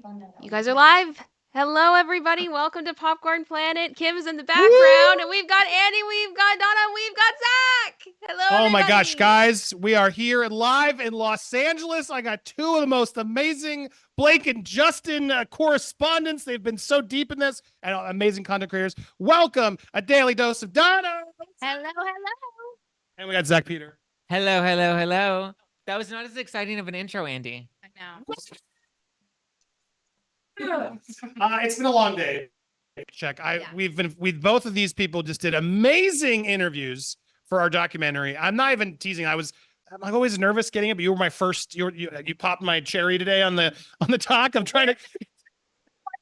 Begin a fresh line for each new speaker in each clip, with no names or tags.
You guys are live. Hello, everybody. Welcome to Popcorn Planet. Kim's in the background, and we've got Andy, we've got Donna, we've got Zack. Hello,
Oh
everybody.
my gosh, guys, we are here live in Los Angeles. I got two of the most amazing Blake and Justin correspondents. They've been so deep in this, and amazing content creators. Welcome, a daily dose of Donna.
Hello.
And we got Zack Peter.
Hello. That was not as exciting of an intro, Andy.
I know.
It's been a long day. Check. We've both of these people just did amazing interviews for our documentary. I'm not even teasing. I'm always nervous getting it, but you were my first. You popped my cherry today on the talk. I'm trying to.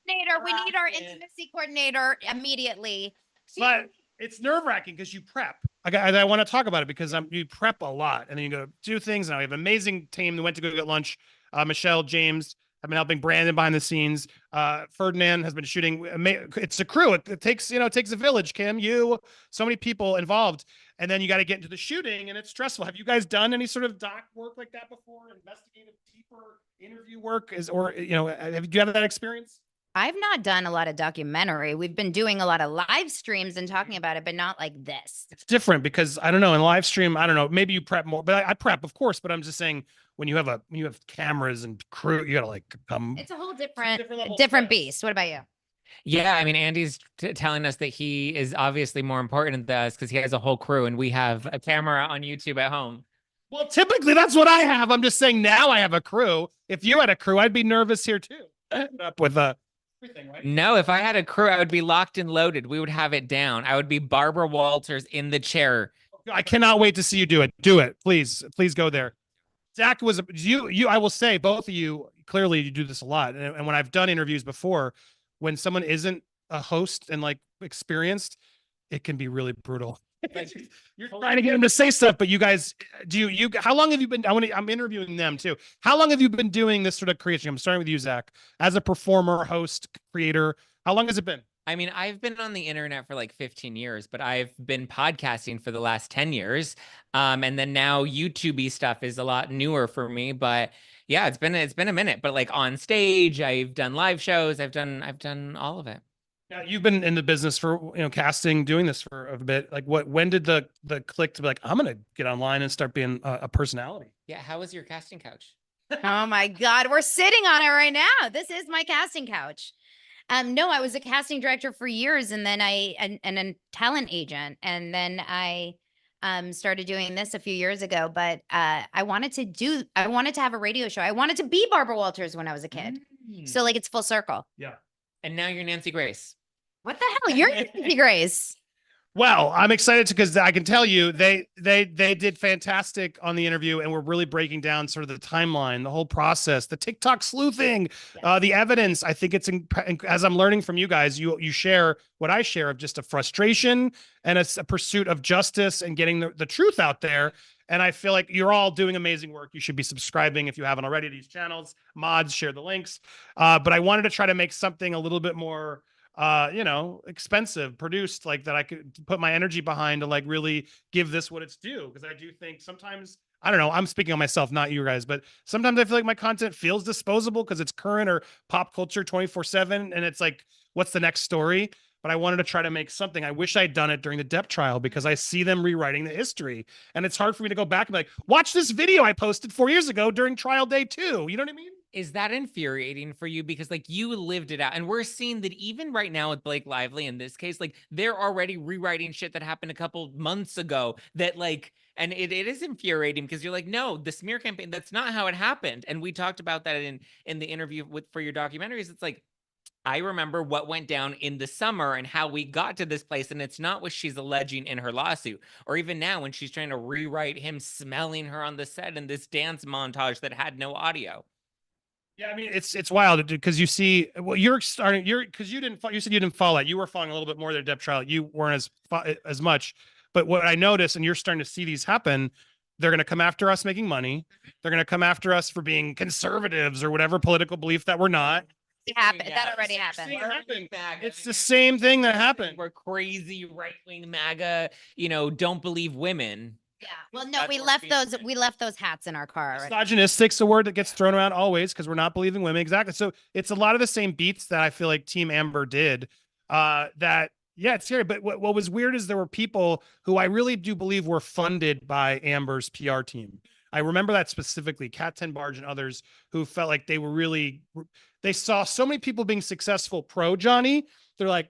Coordinator, we need our intimacy coordinator immediately.
But it's nerve-wracking because you prep. I want to talk about it because you prep a lot, and then you go do things. And we have an amazing team that went to go get lunch. Michelle, James have been helping Brandon behind the scenes. Ferdinand has been shooting. It's a crew. It takes a village. Kim, so many people involved, and then you got to get into the shooting, and it's stressful. Have you guys done any sort of doc work like that before? Investigative, deeper interview work do you have that experience?
I've not done a lot of documentary. We've been doing a lot of live streams and talking about it, but not like this.
It's different because I don't know, in live stream, I don't know, maybe you prep more, but I prep, of course, but I'm just saying when you have cameras and crew, you gotta come.
It's a whole different beast. What about you?
Yeah, I mean, Andy's telling us that he is obviously more important than us because he has a whole crew and we have a camera on YouTube at home.
Well, typically that's what I have. I'm just saying now I have a crew. If you had a crew, I'd be nervous here too. Up with everything, right?
No, if I had a crew, I would be locked and loaded. We would have it down. I would be Barbara Walters in the chair.
I cannot wait to see you do it. Do it, please go there. Zack was I will say both of you clearly you do this a lot, and when I've done interviews before, when someone isn't a host and like experienced, it can be really brutal. You're trying to get them to say stuff, but you guys, how long have you been? I'm interviewing them too. How long have you been doing this sort of creation? I'm starting with you, Zack, as a performer, host, creator. How long has it been?
I mean, I've been on the internet for like 15 years, but I've been podcasting for the last 10 years. And then now YouTube-y stuff is a lot newer for me, but yeah, it's been a minute, but like on stage, I've done live shows. I've done all of it.
Now, you've been in the business for, casting, doing this for a bit. Like when did the click to be like, I'm going to get online and start being a personality?
Yeah. How was your casting couch?
Oh my God, we're sitting on it right now. This is my casting couch. No, I was a casting director for years, and then and a talent agent, and then I started doing this a few years ago. But I wanted to have a radio show. I wanted to be Barbara Walters when I was a kid. So like it's full circle.
Yeah.
And now you're Nancy Grace.
What the hell? You're Nancy Grace.
Well, I'm excited because I can tell you they did fantastic on the interview, and we're really breaking down sort of the timeline, the whole process, the TikTok sleuthing, the evidence. I think it's as I'm learning from you guys, you share what I share of just a frustration and a pursuit of justice and getting the truth out there. And I feel like you're all doing amazing work. You should be subscribing if you haven't already to these channels. Mods, share the links. But I wanted to try to make something a little bit more expensive, produced, like that I could put my energy behind to like really give this what it's due. Because I do think sometimes, I don't know, I'm speaking on myself, not you guys, but sometimes I feel like my content feels disposable because it's current or pop culture 24/7. And it's like, what's the next story? But I wanted to try to make something. I wish I'd done it during the Depp trial because I see them rewriting the history. And it's hard for me to go back and be like, watch this video I posted 4 years ago during trial day 2. You know what I mean?
Is that infuriating for you? Because like you lived it out, and we're seeing that even right now with Blake Lively in this case, like they're already rewriting shit that happened a couple months ago that like, and it is infuriating because you're like, no, the smear campaign, that's not how it happened. And we talked about that in the interview for your documentaries. It's like, I remember what went down in the summer and how we got to this place. And it's not what she's alleging in her lawsuit, or even now when she's trying to rewrite him smelling her on the set in this dance montage that had no audio.
Yeah, I mean, it's wild because you see, well, because you said you didn't follow it. You were following a little bit more of their Depp trial. You weren't as much. But what I noticed, and you're starting to see these happen, they're going to come after us making money. They're going to come after us for being conservatives or whatever political belief that we're not.
That already happened.
It's the same thing that happened.
We're crazy right-wing MAGA, don't believe women.
Yeah. Well, no,
That's
we
where
left
speech
those.
went.
We left those hats in our car. already.
Misogynistic's a word that gets thrown around always because we're not believing women. Exactly. So it's a lot of the same beats that I feel like Team Amber did. That yeah, it's scary. But what was weird is there were people who I really do believe were funded by Amber's PR team. I remember that specifically, Kat Ten Barge and others who felt like they saw so many people being successful pro Johnny. They're like,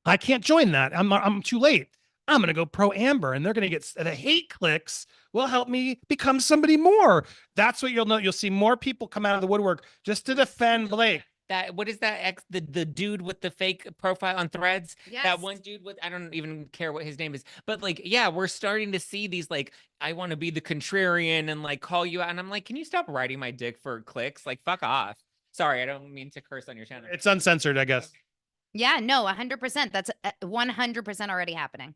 I can't join that. I'm too late. I'm going to go pro Amber, and they're going to get the hate clicks will help me become somebody more. That's what you'll know. You'll see more people come out of the woodwork just to defend Blake.
That what is that the dude with the fake profile on Threads?
Yes.
That one dude with I don't even care what his name is, but like yeah, we're starting to see these like I want to be the contrarian and like call you out, and I'm like, can you stop riding my dick for clicks? Like fuck off. Sorry, I don't mean to curse on your channel.
It's uncensored, I guess.
Yeah. No. 100%. That's 100% already happening.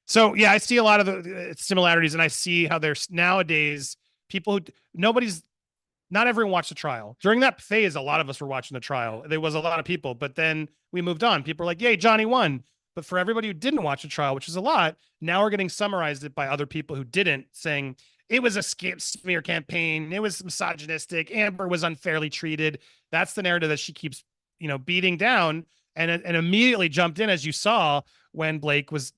So yeah, I see a lot of the similarities, and I see how there's nowadays people who not everyone watched the trial. During that phase, a lot of us were watching the trial. There was a lot of people, but then we moved on. People were like, yay, Johnny won. But for everybody who didn't watch the trial, which is a lot, now we're getting summarized it by other people who didn't, saying it was a smear campaign. It was misogynistic. Amber was unfairly treated. That's the narrative that she keeps, beating down, and immediately jumped in, as you saw, when Blake was,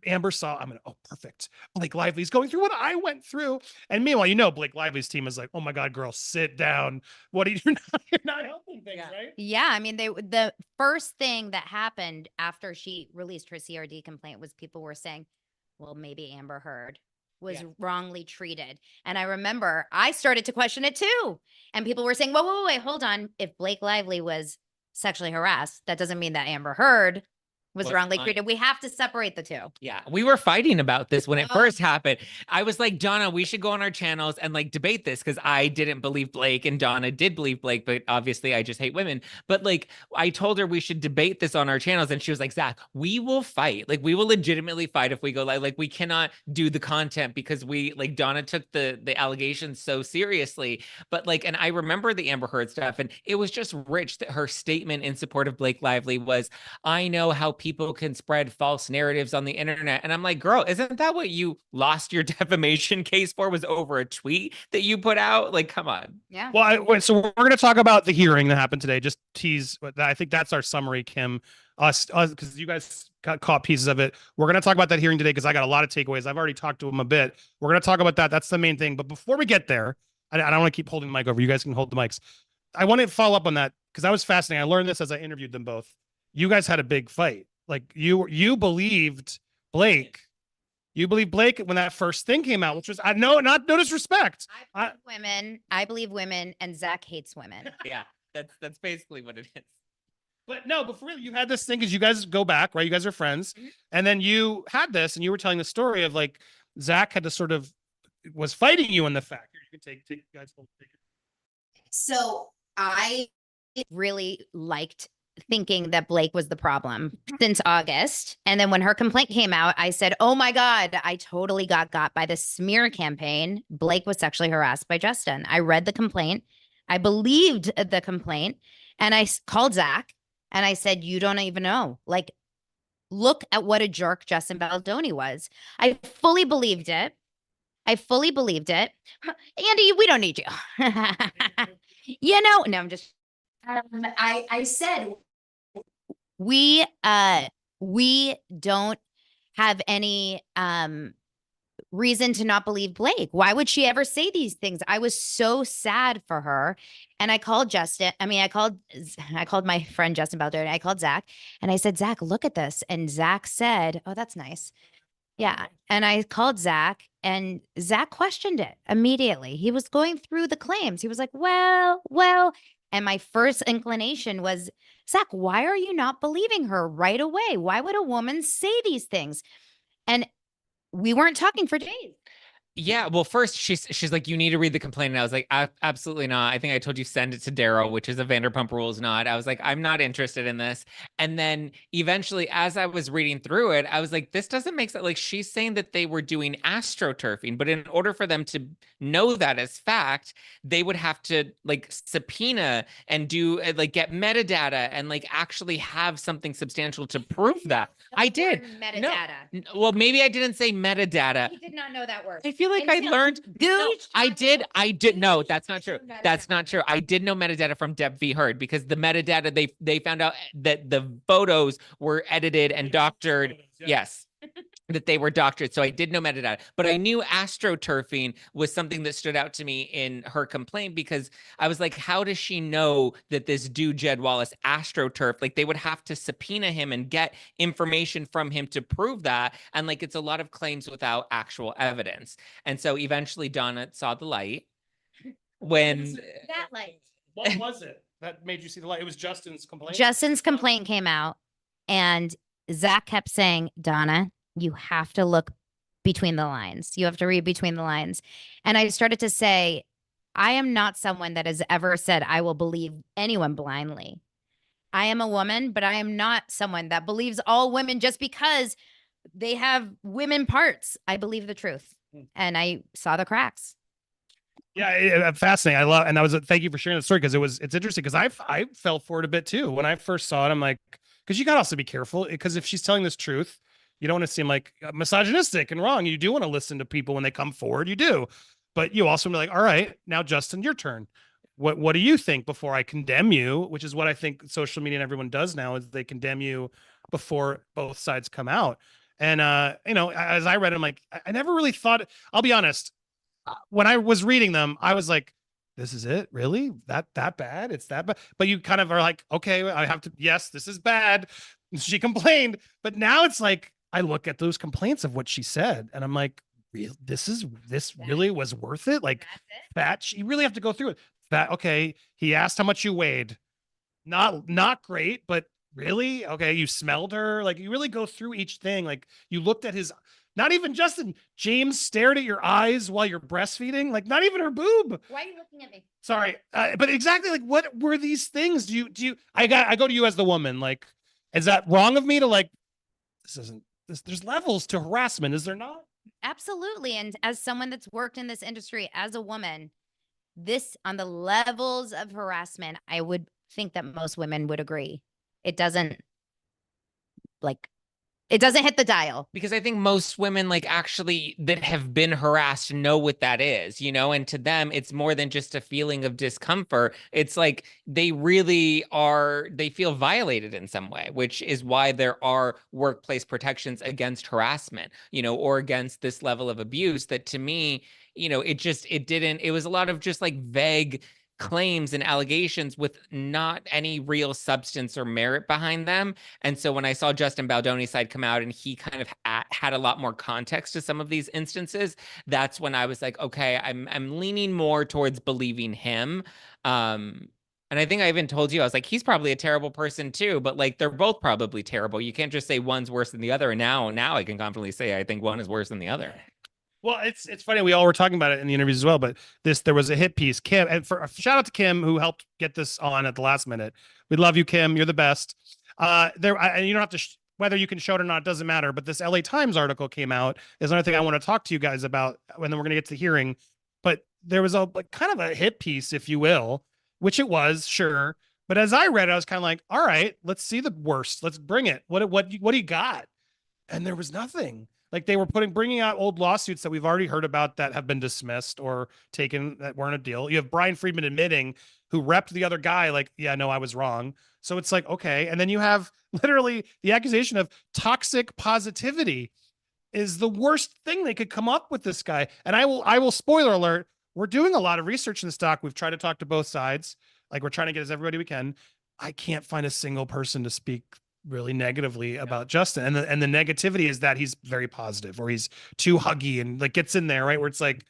Amber saw, perfect. Blake Lively's going through what I went through. And meanwhile, Blake Lively's team is like, oh my God, girl, sit down. What are you you're not helping things, right?
Yeah. I mean, the first thing that happened after she released her CRD complaint was people were saying, well, maybe Amber Heard was wrongly treated. And I remember I started to question it too. And people were saying, whoa, wait, hold on. If Blake Lively was sexually harassed, that doesn't mean that Amber Heard was wrongly treated. We have to separate the two.
Yeah, we were fighting about this when it first happened. I was like, Donna, we should go on our channels and like debate this because I didn't believe Blake and Donna did believe Blake, but obviously I just hate women. But like, I told her we should debate this on our channels, and she was like, Zach, we will fight. Like, we will legitimately fight if we go like we cannot do the content because Donna took the allegations so seriously. But like, and I remember the Amber Heard stuff, and it was just rich that her statement in support of Blake Lively was, I know how people can spread false narratives on the internet. And I'm like, girl, isn't that what you lost your defamation case for, was over a tweet that you put out? Like, come on.
Yeah.
Well, so we're going to talk about the hearing that happened today. Just tease. I think that's our summary, Kim. Us, because you guys caught pieces of it. We're going to talk about that hearing today because I got a lot of takeaways. I've already talked to him a bit. We're going to talk about that. That's the main thing. But before we get there, I don't want to keep holding the mic over. You guys can hold the mics. I want to follow up on that because that was fascinating. I learned this as I interviewed them both. You guys had a big fight. Like you believed Blake. You believed Blake when that first thing came out, which was no disrespect.
I believe women, and Zack hates women.
Yeah, that's basically what it is.
But no, but for real, you had this thing because you guys go back, right? You guys are friends, and then you had this, and you were telling the story of like Zack had to sort of was fighting you in the fact. Here, you can take guys.
So I really liked thinking that Blake was the problem since August. And then when her complaint came out, I said, oh my God, I totally got by the smear campaign. Blake was sexually harassed by Justin. I read the complaint. I believed the complaint. And I called Zack and I said, you don't even know. Like, look at what a jerk Justin Baldoni was. I fully believed it. Andy, we don't need you. No, I'm just, I said, we don't have any reason to not believe Blake. Why would she ever say these things? I was so sad for her. And I called I called my friend Justin Baldoni. I called Zack and I said, Zack, look at this. And Zack said, oh, that's nice. Yeah. And I called Zack and Zack questioned it immediately. He was going through the claims. He was like, well. And my first inclination was, Zack, why are you not believing her right away? Why would a woman say these things? And we weren't talking for days.
Yeah, well, first she's like, you need to read the complaint, and I was like, absolutely not. I think I told you send it to Daryl, which is a Vanderpump Rules nod. I was like, I'm not interested in this. And then eventually, as I was reading through it, I was like, this doesn't make sense. Like, she's saying that they were doing astroturfing, but in order for them to know that as fact, they would have to like subpoena and do like get metadata and like actually have something substantial to prove that. I did.
Metadata.
Well, maybe I didn't say metadata.
He did not know that word.
I feel like I learned. No, I did. No, that's not true. That's not true. I did know metadata from Deb V. Heard because the metadata they found out that the photos were edited and doctored. Yes. That they were doctored. So I did know metadata, but I knew astroturfing was something that stood out to me in her complaint because I was like, how does she know that this dude, Jed Wallace, astroturf? Like they would have to subpoena him and get information from him to prove that. And like, it's a lot of claims without actual evidence. And so eventually Donna saw the light when
That light.
What was it that made you see the light? It was Justin's complaint.
Justin's complaint came out, and Zack kept saying, Donna, you have to look between the lines. You have to read between the lines. And I started to say, I am not someone that has ever said I will believe anyone blindly. I am a woman, but I am not someone that believes all women just because they have women parts. I believe the truth. And I saw the cracks.
Yeah, fascinating. I love, and that was thank you for sharing the story because it's interesting because I fell for it a bit too when I first saw it. I'm like, because you gotta also be careful because if she's telling this truth, you don't want to seem like misogynistic and wrong. You do want to listen to people when they come forward. You do, but you also be like, all right, now Justin, your turn. What do you think before I condemn you? Which is what I think social media and everyone does now is they condemn you before both sides come out. And you know, as I read, I'm like, I never really thought. I'll be honest. When I was reading them, I was like, this is it? Really? That bad? It's that bad? But you kind of are like, okay, I have to, yes, this is bad. She complained. But now it's like, I look at those complaints of what she said and I'm like, this really was worth it? Like fat, you really have to go through it. Fat, okay, he asked how much you weighed. Not great, but really? Okay, you smelled her. Like you really go through each thing. Like you looked at his, not even Justin, James stared at your eyes while you're breastfeeding. Like not even her boob.
Why are you looking at me?
Sorry. But exactly like what were these things? Do you, I go to you as the woman. Like, is that wrong of me to like, there's levels to harassment, is there not?
Absolutely. And as someone that's worked in this industry as a woman, this on the levels of harassment, I would think that most women would agree. It doesn't hit the dial.
Because I think most women like actually that have been harassed know what that is, you know, and to them, it's more than just a feeling of discomfort. It's like they really are, they feel violated in some way, which is why there are workplace protections against harassment, you know, or against this level of abuse that to me, you know, it was a lot of just like vague claims and allegations with not any real substance or merit behind them. And so when I saw Justin Baldoni's side come out and he kind of had a lot more context to some of these instances, that's when I was like, okay, I'm leaning more towards believing him. And I think I even told you, I was like, he's probably a terrible person too, but like they're both probably terrible. You can't just say one's worse than the other. And now I can confidently say I think one is worse than the other.
Well, it's funny. We all were talking about it in the interviews as well, but there was a hit piece. Kim, and for shout out to Kim who helped get this on at the last minute. We love you, Kim. You're the best. And you don't have to whether you can show it or not doesn't matter. But this LA Times article came out. Is another thing I want to talk to you guys about, and then we're gonna get to the hearing. But there was a kind of a hit piece, if you will, which it was, sure. But as I read it, I was kind of like, all right, let's see the worst. Let's bring it. What do you got? And there was nothing. Like they were bringing out old lawsuits that we've already heard about that have been dismissed or taken that weren't a deal. You have Brian Friedman admitting who repped the other guy like, yeah, no, I was wrong. So it's like, okay. And then you have literally the accusation of toxic positivity is the worst thing they could come up with this guy. And I will spoiler alert. We're doing a lot of research in this doc. We've tried to talk to both sides. Like we're trying to get as everybody we can. I can't find a single person to speak really negatively about Justin. And the negativity is that he's very positive or he's too huggy and like gets in there, right? Where it's like,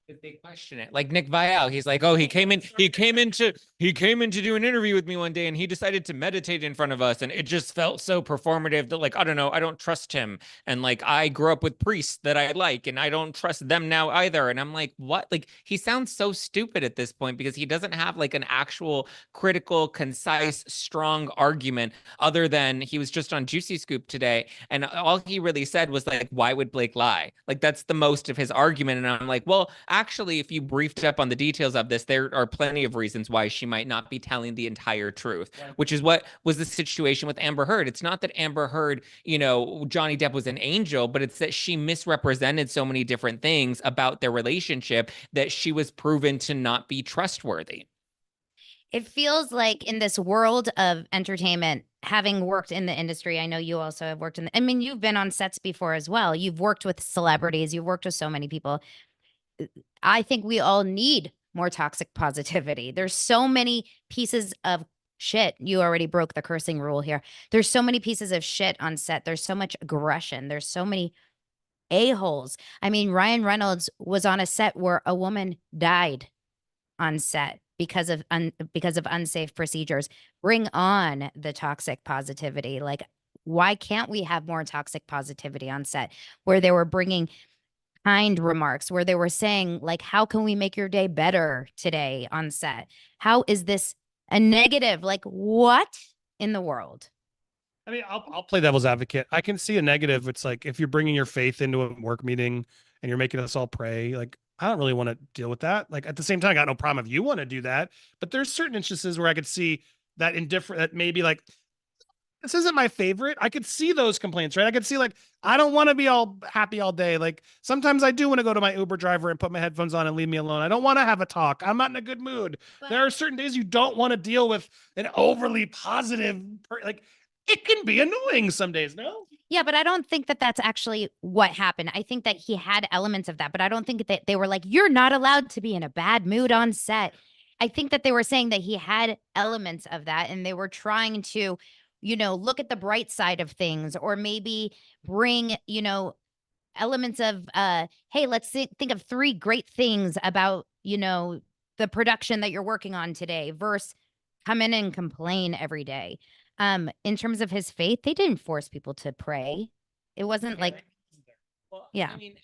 If they question it, like Nick Vial, he's like, oh, he came in to do an interview with me one day, and he decided to meditate in front of us, and it just felt so performative that, like, I don't know, I don't trust him, and like I grew up with priests that I like, and I don't trust them now either. And I'm like, what? Like, he sounds so stupid at this point because he doesn't have like an actual critical, concise, strong argument other than he was just on Juicy Scoop today, and all he really said was like, why would Blake lie? Like, that's the most of his argument. And I'm like, well, actually, if you briefed up on the details of this, there are plenty of reasons why she might not be telling the entire truth, which is what was the situation with Amber Heard. It's not that Amber Heard, you know, Johnny Depp was an angel, but it's that she misrepresented so many different things about their relationship that she was proven to not be trustworthy.
It feels like in this world of entertainment, having worked in the industry, I know you also have worked in I mean, you've been on sets before as well. You've worked with celebrities, you've worked with so many people. I think we all need more toxic positivity. There's so many pieces of shit. You already broke the cursing rule here. There's so many pieces of shit on set. There's so much aggression. There's so many a-holes. I mean, Ryan Reynolds was on a set where a woman died on set because of unsafe procedures. Bring on the toxic positivity. Like, why can't we have more toxic positivity on set where they were bringing kind remarks, where they were saying, like, how can we make your day better today on set? How is this a negative? Like, what in the world?
I mean, I'll play devil's advocate. I can see a negative. It's like if you're bringing your faith into a work meeting and you're making us all pray, like, I don't really want to deal with that. Like, at the same time, I got no problem if you want to do that. But there's certain instances where I could see that indifferent, that maybe like, this isn't my favorite. I could see those complaints, right? I could see like, I don't want to be all happy all day. Like, sometimes I do want to go to my Uber driver and put my headphones on and leave me alone. I don't want to have a talk. I'm not in a good mood. There are certain days you don't want to deal with an overly positive, like, it can be annoying some days, no?
Yeah, but I don't think that that's actually what happened. I think that he had elements of that, but I don't think that they were like, you're not allowed to be in a bad mood on set. I think that they were saying that he had elements of that and they were trying to, you know, look at the bright side of things, or maybe bring, you know, elements of, hey, let's think of 3 great things about, you know, the production that you're working on today versus come in and complain every day. In terms of his faith, they didn't force people to pray. It wasn't like,
well,
yeah.
I mean,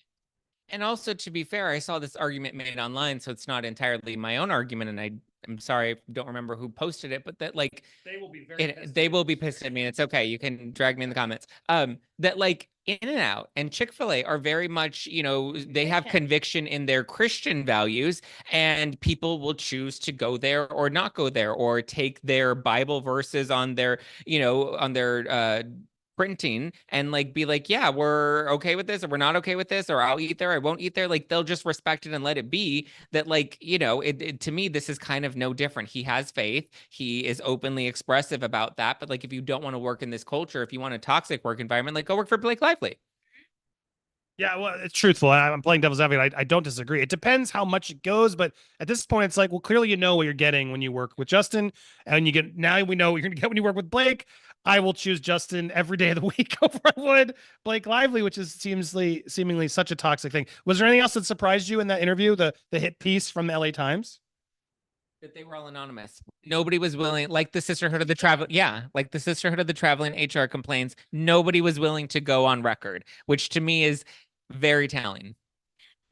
and also, to be fair, I saw this argument made online, so it's not entirely my own argument, and I'm sorry, I don't remember who posted it, but that, like,
They will be very
they will be pissed at me. It's okay. You can drag me in the comments. That, like, In-N-Out and Chick-fil-A are very much, you know, they have conviction in their Christian values, and people will choose to go there or not go there, or take their Bible verses on their, you know, on their printing and like be like, yeah, we're okay with this, or we're not okay with this, or I'll eat there, I won't eat there. Like, they'll just respect it and let it be. That, like, you know, to me, this is kind of no different. He has faith. He is openly expressive about that. But like, if you don't want to work in this culture, if you want a toxic work environment, like, go work for Blake Lively.
Yeah, well, it's truthful. I'm playing devil's advocate. I don't disagree. It depends how much it goes, but at this point, it's like, well, clearly you know what you're getting when you work with Justin, and now we know what you're gonna get when you work with Blake. I will choose Justin every day of the week over I would Blake Lively, which is seemingly such a toxic thing. Was there anything else that surprised you in that interview? The hit piece from the LA Times?
That they were all anonymous. Nobody was willing, like the Sisterhood of the Travel. Yeah, like the Sisterhood of the Traveling HR complains. Nobody was willing to go on record, which to me is very telling.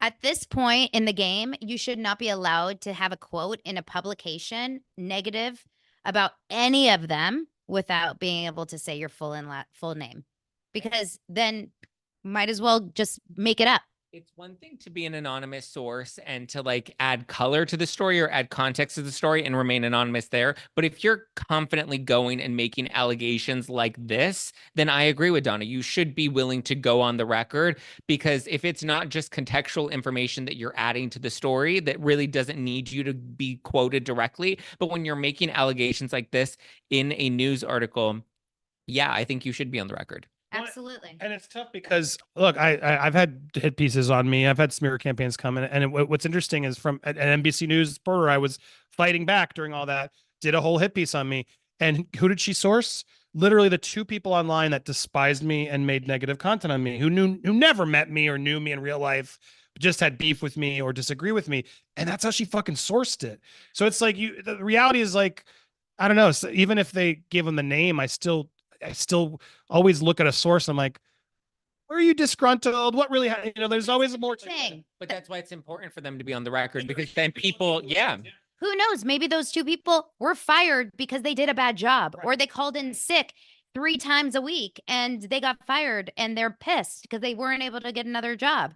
At this point in the game, you should not be allowed to have a quote in a publication negative about any of them without being able to say your full name, because then might as well just make it up.
It's one thing to be an anonymous source and to like add color to the story or add context to the story and remain anonymous there. But if you're confidently going and making allegations like this, then I agree with Donna. You should be willing to go on the record, because if it's not just contextual information that you're adding to the story that really doesn't need you to be quoted directly, but when you're making allegations like this in a news article, yeah, I think you should be on the record.
Absolutely.
And it's tough because, look, I've had hit pieces on me. I've had smear campaigns come in. And what's interesting is from an NBC News reporter, I was fighting back during all that, did a whole hit piece on me. And who did she source? Literally the 2 people online that despised me and made negative content on me, who never met me or knew me in real life, just had beef with me or disagree with me. And that's how she fucking sourced it. So it's like the reality is like, I don't know. So even if they give them the name, I still always look at a source. And I'm like, were you disgruntled? What really, there's always a more
Thing.
But that's why it's important for them to be on the record, because then people, yeah.
Who knows? Maybe those two people were fired because they did a bad job, or they called in sick 3 times a week and they got fired and they're pissed because they weren't able to get another job.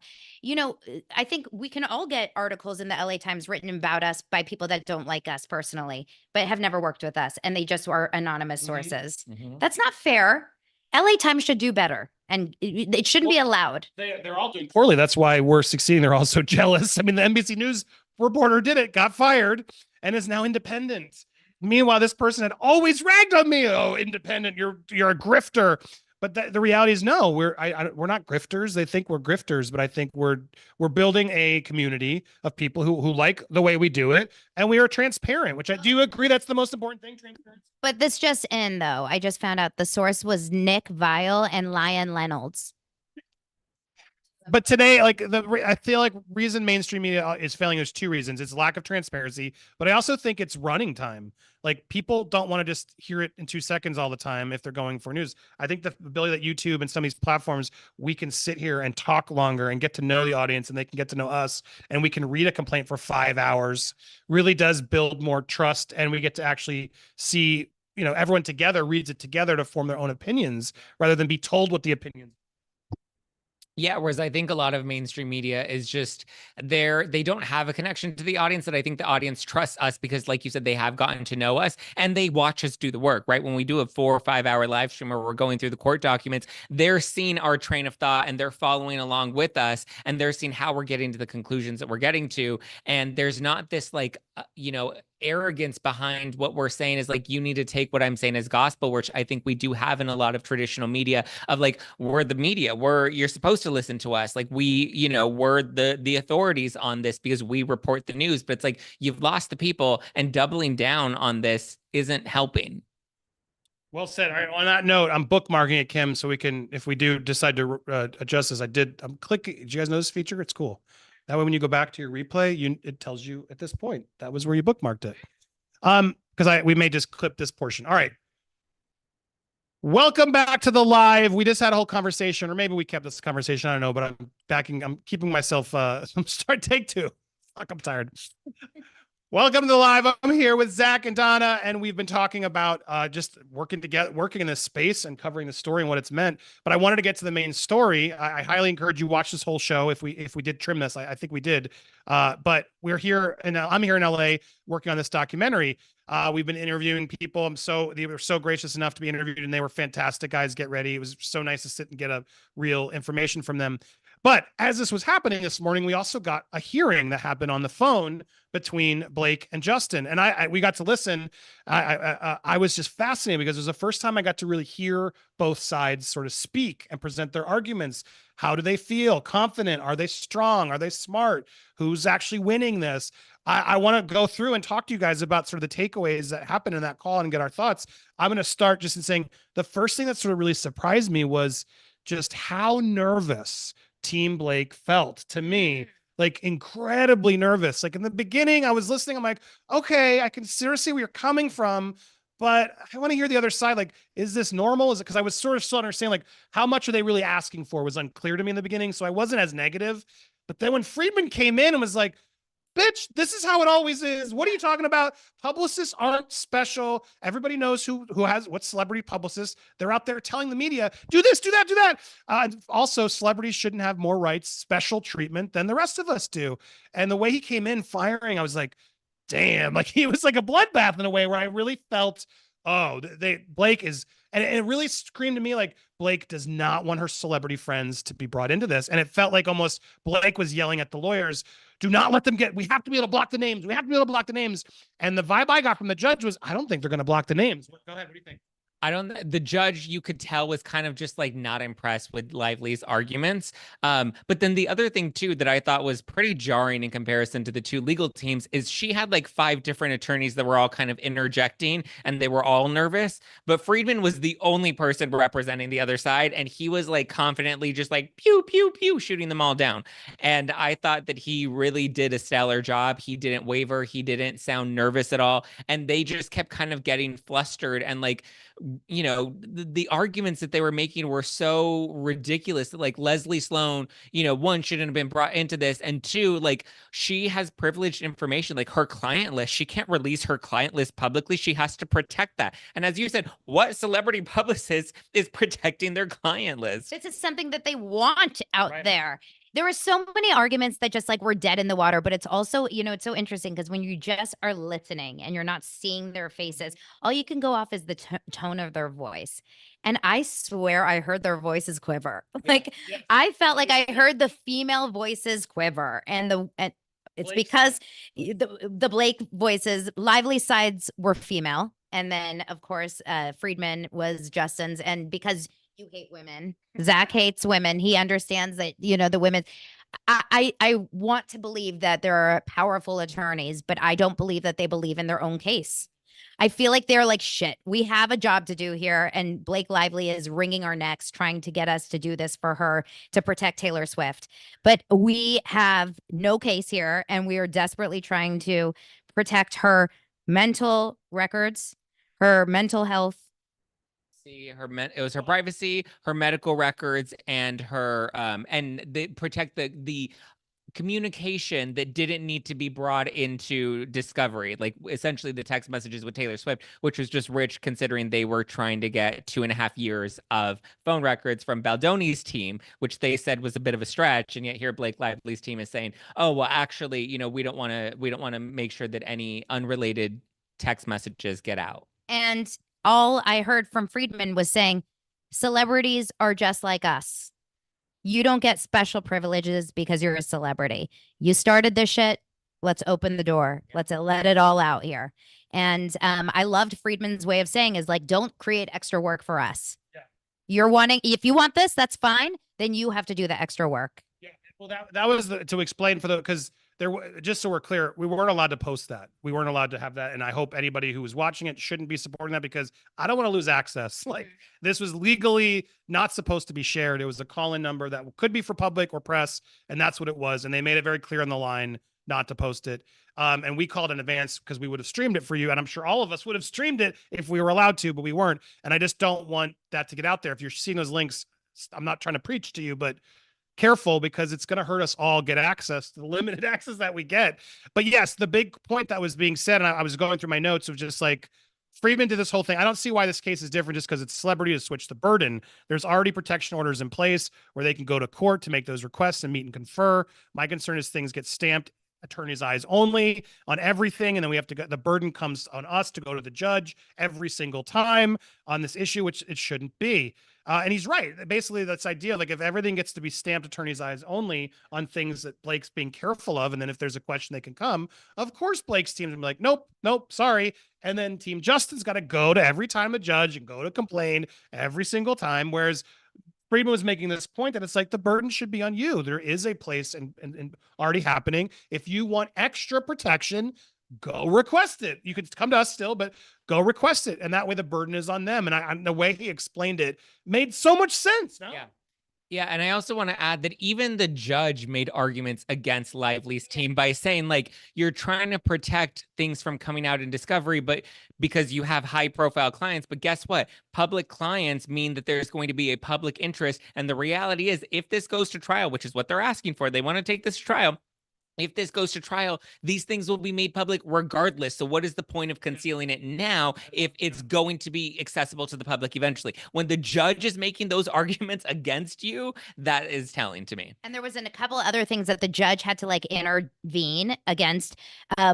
I think we can all get articles in the LA Times written about us by people that don't like us personally, but have never worked with us, and they just are anonymous sources. That's not fair. LA Times should do better, and it shouldn't be allowed.
They're all doing poorly. That's why we're succeeding. They're all so jealous. I mean, the NBC News reporter did it, got fired, and is now independent. Meanwhile, this person had always ragged on me. Oh, independent, you're a grifter. But the reality is, no, we're not grifters. They think we're grifters, but I think we're building a community of people who like the way we do it, and we are transparent. Do you agree that's the most important thing? Transparency.
But this just in, though, I just found out the source was Nick Viall and Lion Reynolds.
But today, I feel like reason mainstream media is failing. There's 2 reasons. It's lack of transparency, but I also think it's running time. Like, people don't want to just hear it in 2 seconds all the time if they're going for news. I think the ability that YouTube and some of these platforms, we can sit here and talk longer and get to know the audience, and they can get to know us, and we can read a complaint for 5 hours, really does build more trust. And we get to actually see, everyone together reads it together to form their own opinions rather than be told what the opinions.
Yeah, whereas I think a lot of mainstream media is just they don't have a connection to the audience, that I think the audience trusts us because, like you said, they have gotten to know us and they watch us do the work, right? When we do a 4 or 5 hour live stream where we're going through the court documents, they're seeing our train of thought and they're following along with us, and they're seeing how we're getting to the conclusions that we're getting to. And there's not this arrogance behind what we're saying is like, you need to take what I'm saying as gospel, which I think we do have in a lot of traditional media of like, we're the media, you're supposed to listen to us. Like we're the authorities on this because we report the news, but it's like, you've lost the people, and doubling down on this isn't helping.
Well said. All right. On that note, I'm bookmarking it, Kim, so we can, if we do decide to adjust this, I'm clicking. Did you guys know this feature? It's cool. That way, when you go back to your replay, it tells you at this point, that was where you bookmarked it. Because we may just clip this portion. All right. Welcome back to the live. We just had a whole conversation, or maybe we kept this conversation. I don't know, but I'm keeping myself, start take 2. Fuck, I'm tired. Welcome to the live. I'm here with Zack and Donna, and we've been talking about just working together, working in this space and covering the story and what it's meant. But I wanted to get to the main story. I highly encourage you watch this whole show. If we did trim this, I think we did. But we're here, and I'm here in LA working on this documentary. We've been interviewing people. They were so gracious enough to be interviewed, and they were fantastic guys. Get ready. It was so nice to sit and get a real information from them. But as this was happening this morning, we also got a hearing that happened on the phone between Blake and Justin. And we got to listen. I was just fascinated because it was the first time I got to really hear both sides sort of speak and present their arguments. How do they feel? Confident? Are they strong? Are they smart? Who's actually winning this? I want to go through and talk to you guys about sort of the takeaways that happened in that call and get our thoughts. I'm going to start just in saying the first thing that sort of really surprised me was just how nervous Team Blake felt. To me, like, incredibly nervous. Like, in the beginning, I was listening. I'm like, okay, I can seriously see where you're coming from, but I want to hear the other side. Like, is this normal? Is it, because I was sort of still understanding, like, how much are they really asking for was unclear to me in the beginning. So I wasn't as negative. But then when Friedman came in and was like, bitch, this is how it always is. What are you talking about? Publicists aren't special. Everybody knows who has what celebrity publicists. They're out there telling the media, do this, do that, do that. Also, celebrities shouldn't have more rights, special treatment than the rest of us do. And the way he came in firing, I was like, damn, like he was like a bloodbath in a way where I really felt, Blake is, and it really screamed to me like Blake does not want her celebrity friends to be brought into this. And it felt like almost Blake was yelling at the lawyers, do not let them we have to be able to block the names. We have to be able to block the names. And the vibe I got from the judge was, I don't think they're going to block the names. Go ahead. What do you think?
The judge, you could tell, was kind of just like not impressed with Lively's arguments. But then the other thing too that I thought was pretty jarring in comparison to the two legal teams is she had like 5 different attorneys that were all kind of interjecting and they were all nervous. But Friedman was the only person representing the other side, and he was like confidently just like pew, pew, pew, shooting them all down. And I thought that he really did a stellar job. He didn't waver, he didn't sound nervous at all. And they just kept kind of getting flustered and like, you know, the arguments that they were making were so ridiculous that like Leslie Sloan, you know, one, shouldn't have been brought into this, and two, like she has privileged information, like her client list. She can't release her client list publicly. She has to protect that. And as you said, what celebrity publicist is protecting their client list?
This is something that they want out there. There were so many arguments that just like were dead in the water, but it's also, you know, it's so interesting because when you just are listening and you're not seeing their faces, all you can go off is the tone of their voice. And I swear I heard their voices quiver. Like I felt like I heard the female voices quiver, and it's because the Blake voices, Lively sides were female. And then of course, Friedman was Justin's. And because you hate women, Zack hates women, he understands that, you know, the women, I want to believe that there are powerful attorneys, but I don't believe that they believe in their own case. I feel like they're like, shit, we have a job to do here. And Blake Lively is wringing our necks trying to get us to do this for her to protect Taylor Swift. But we have no case here, and we are desperately trying to protect her mental records, her mental health.
It was her privacy, her medical records, and her and they protect the communication that didn't need to be brought into discovery, like essentially the text messages with Taylor Swift, which was just rich considering they were trying to get 2.5 years of phone records from Baldoni's team, which they said was a bit of a stretch. And yet here Blake Lively's team is saying, oh, well, actually, you know, we don't want to make sure that any unrelated text messages get out.
And all I heard from Friedman was saying, celebrities are just like us. You don't get special privileges because you're a celebrity. You started this shit. Let's open the door. Let's let it all out here. And I loved Friedman's way of saying is like, don't create extra work for us. Yeah. You're wanting, if you want this, that's fine. Then you have to do the extra work.
Yeah. Well, that was to explain for because just so we're clear, we weren't allowed to post that. We weren't allowed to have that. And I hope anybody who was watching it shouldn't be supporting that, because I don't want to lose access. Like, this was legally not supposed to be shared. It was a call-in number that could be for public or press. And that's what it was. And they made it very clear on the line not to post it. And we called in advance because we would have streamed it for you. And I'm sure all of us would have streamed it if we were allowed to, but we weren't. And I just don't want that to get out there. If you're seeing those links, I'm not trying to preach to you, but careful, because it's going to hurt us all get access to the limited access that we get. But yes, the big point that was being said, and I was going through my notes of just like, Friedman did this whole thing. I don't see why this case is different just because it's celebrity to switch the burden. There's already protection orders in place where they can go to court to make those requests and meet and confer. My concern is things get stamped attorney's eyes only on everything, and then we have to the burden comes on us to go to the judge every single time on this issue, which it shouldn't be. And he's right. Basically, that's idea. Like, if everything gets to be stamped attorney's eyes only on things that Blake's being careful of, and then if there's a question they can come, of course Blake's team's gonna be like, nope, sorry. And then Team Justin's got to go to every time a judge and go to complain every single time. Whereas Friedman was making this point that it's like the burden should be on you. There is a place and already happening. If you want extra protection, go request it. You could come to us still, but go request it. And that way the burden is on them. And the way he explained it made so much sense. No?
Yeah. Yeah, and I also want to add that even the judge made arguments against Lively's team by saying, like, you're trying to protect things from coming out in discovery, but because you have high-profile clients. But guess what? Public clients mean that there's going to be a public interest. And the reality is, if this goes to trial, which is what they're asking for, they want to take this to trial. If this goes to trial, these things will be made public regardless. So what is the point of concealing it now if it's going to be accessible to the public eventually? When the judge is making those arguments against you, that is telling to me.
And there was a couple of other things that the judge had to like intervene against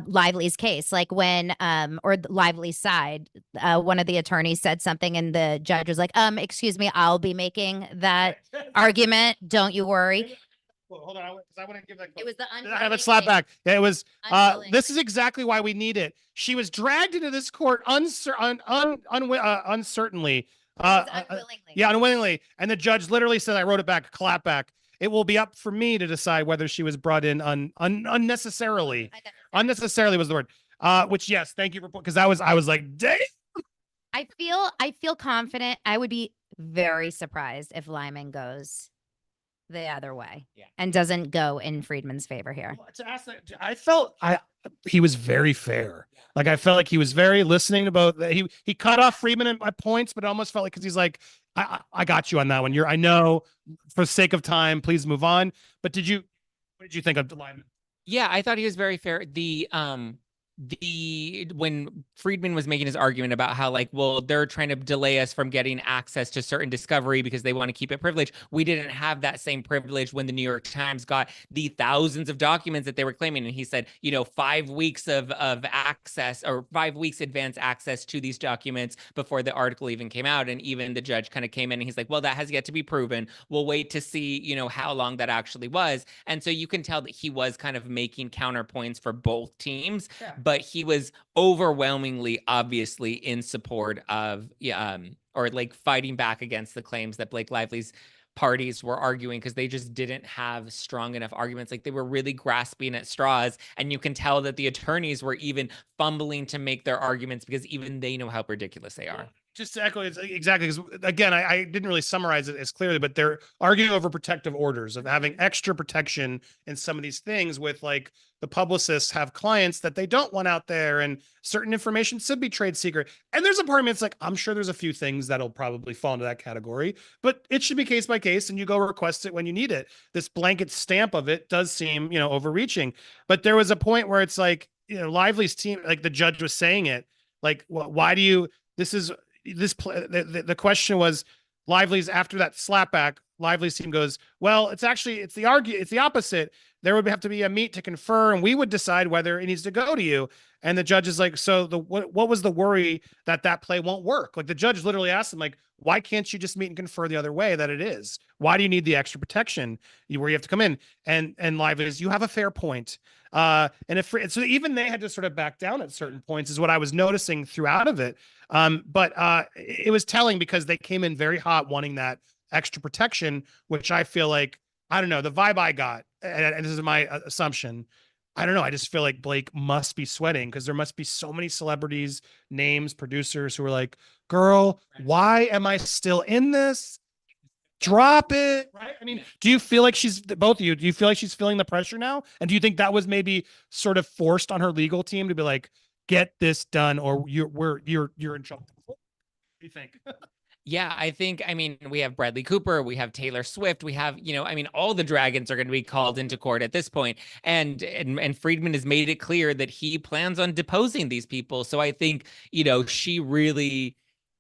Lively's case. Like when, or Lively's side, one of the attorneys said something and the judge was like, excuse me, I'll be making that argument. Don't you worry.
Well, hold on, because I want to give that.
It was the
I have it slap back. Yeah, it was.
Unwillingly.
This is exactly why we need it. She was dragged into this court uncertainly.
Unwillingly.
Yeah, unwillingly. And the judge literally said, I wrote it back, clap back. It will be up for me to decide whether she was brought in unnecessarily. Unnecessarily was the word. Which, yes, thank you for, because I was like, dang.
I feel confident. I would be very surprised if Lyman goes the other way and doesn't go in Friedman's favor here.
To ask that, I felt he was very fair. Like I felt like he was very listening to both. He cut off Friedman at points, but it almost felt like, because he's like, I got you on that one. I know for sake of time, please move on. But what did you think of Lyman?
Yeah, I thought he was very fair. When Friedman was making his argument about how, like, well, they're trying to delay us from getting access to certain discovery because they want to keep it privileged. We didn't have that same privilege when the New York Times got the thousands of documents that they were claiming. And he said, 5 weeks of access, or 5 weeks advance access to these documents before the article even came out. And even the judge kind of came in and he's like, well, that has yet to be proven. We'll wait to see, how long that actually was. And so you can tell that he was kind of making counterpoints for both teams.
Sure.
But he was overwhelmingly, obviously, in support of, or like fighting back against the claims that Blake Lively's parties were arguing, because they just didn't have strong enough arguments. Like, they were really grasping at straws, and you can tell that the attorneys were even fumbling to make their arguments because even they know how ridiculous they are.
Just to echo, it's exactly, because again, I didn't really summarize it as clearly, but they're arguing over protective orders of having extra protection in some of these things, with like the publicists have clients that they don't want out there, and certain information should be trade secret. And there's a part of me that's like, I'm sure there's a few things that'll probably fall into that category, but it should be case by case, and you go request it when you need it. This blanket stamp of it does seem, overreaching. But there was a point where it's like, Lively's team, like the judge was saying it, like, why do you, the question was, Lively's, after that slapback, Lively's team goes, well, it's the opposite. There would have to be a meet to confer, and we would decide whether it needs to go to you. And the judge is like, so what was the worry that play won't work? Like, the judge literally asked him, like, why can't you just meet and confer the other way that it is? Why do you need the extra protection where you have to come in? And Lively's, you have a fair point. So even they had to sort of back down at certain points, is what I was noticing throughout of it. But it was telling, because they came in very hot wanting that extra protection, which I feel like, I don't know, the vibe I got, and this is my assumption, I don't know, I just feel like Blake must be sweating, because there must be so many celebrities, names, producers who are like, girl, why am I still in this? Drop it, right? I mean, do you feel like both of you, do you feel like she's feeling the pressure now? And do you think that was maybe sort of forced on her legal team to be like, get this done, or you're in trouble? What do you think?
Yeah, I think, we have Bradley Cooper, we have Taylor Swift, we have, all the dragons are going to be called into court at this point. And Friedman has made it clear that he plans on deposing these people. So I think, she really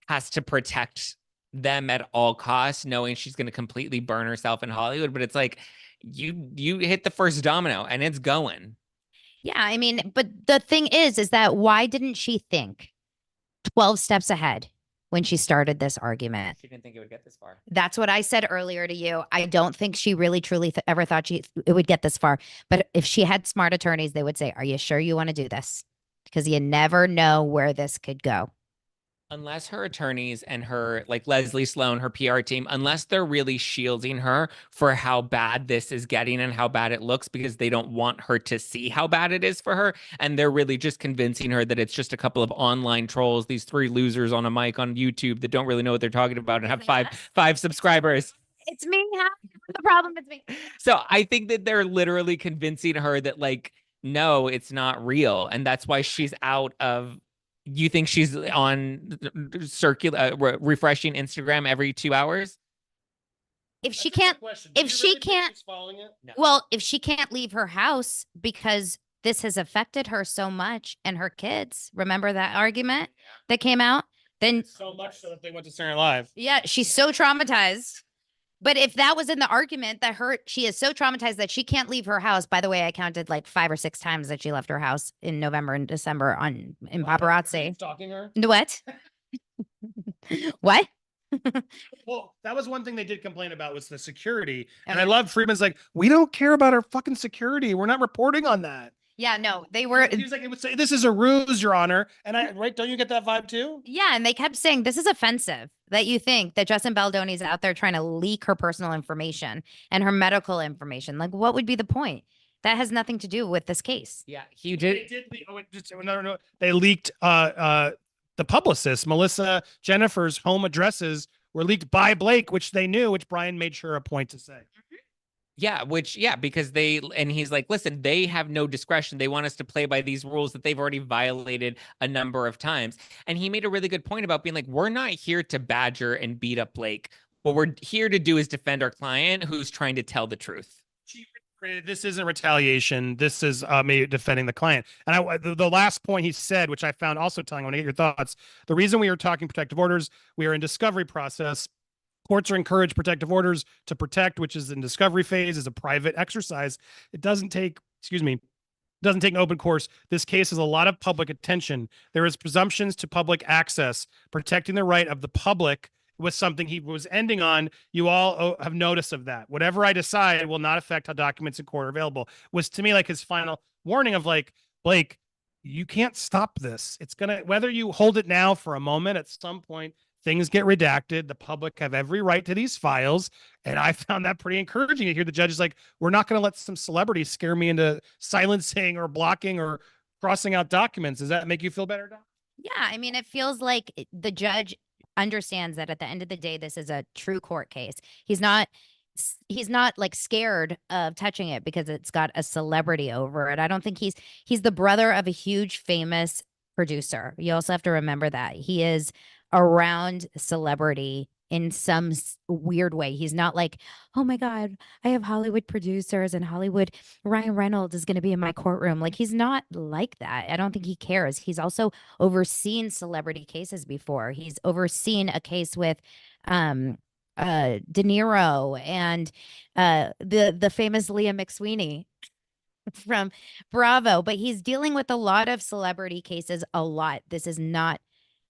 has to protect them at all costs, knowing she's going to completely burn herself in Hollywood. But it's like, you hit the first domino and it's going.
Yeah, but the thing is that why didn't she think 12 steps ahead when she started this argument?
She didn't think it would get this far.
That's what I said earlier to you. I don't think she really truly ever thought it would get this far. But if she had smart attorneys, they would say, are you sure you want to do this? Because you never know where this could go.
Unless her attorneys and her, like Leslie Sloan, her PR team, unless they're really shielding her for how bad this is getting and how bad it looks, because they don't want her to see how bad it is for her. And they're really just convincing her that it's just a couple of online trolls, these 3 losers on a mic on YouTube that don't really know what they're talking about and have five subscribers.
It's me. The problem is me.
So I think that they're literally convincing her that, like, no, it's not real. And that's why she's out of... You think she's on refreshing Instagram every 2 hours?
If she can't, if she can't leave her house because this has affected her so much and her kids, remember that argument that came out? Then
so much so that they went to Saturday Night Live.
Yeah, she's so traumatized. But if that was in the argument that she is so traumatized that she can't leave her house. By the way, I counted like 5 or 6 times that she left her house in November and December in paparazzi.
Stalking her?
What? What?
Well, that was one thing they did complain about was the security. And
Okay.
I love Friedman's like, we don't care about our fucking security. We're not reporting on that.
Yeah, no, they were.
He was like, it would say, this is a ruse, Your Honor. And right, don't you get that vibe too?
Yeah, and they kept saying this is offensive that you think that Justin Baldoni's out there trying to leak her personal information and her medical information. Like, what would be the point? That has nothing to do with this case.
Yeah, he
They
did.
no. They leaked the publicist, Melissa Jennifer's home addresses were leaked by Blake, which they knew, which Brian made sure a point to say.
Yeah, because and he's like, listen, they have no discretion. They want us to play by these rules that they've already violated a number of times. And he made a really good point about being like, we're not here to badger and beat up Blake. What we're here to do is defend our client who's trying to tell the truth.
This isn't retaliation. This is me defending the client. And the last point he said, which I found also telling, I want to get your thoughts. The reason we are talking protective orders, we are in discovery process. Courts are encouraged protective orders to protect, which is in discovery phase, is a private exercise. It doesn't take, doesn't take an open course. This case has a lot of public attention. There is presumptions to public access. Protecting the right of the public was something he was ending on. You all have notice of that. Whatever I decide will not affect how documents in court are available. Was to me like his final warning of like, Blake, you can't stop this. It's gonna, whether you hold it now for a moment, at some point, things get redacted. The public have every right to these files. And I found that pretty encouraging to hear the judge is like, we're not going to let some celebrities scare me into silencing or blocking or crossing out documents. Does that make you feel better, Doc?
Yeah, I mean, it feels like the judge understands that at the end of the day, this is a true court case. He's not like scared of touching it because it's got a celebrity over it. I don't think he's the brother of a huge famous producer. You also have to remember that he is around celebrity in some weird way. He's not like, oh my God, I have Hollywood producers and Ryan Reynolds is going to be in my courtroom. Like, he's not like that. I don't think he cares. He's also overseen celebrity cases before. He's overseen a case with De Niro and the famous Leah McSweeney from Bravo, but he's dealing with a lot of celebrity cases a lot. This is not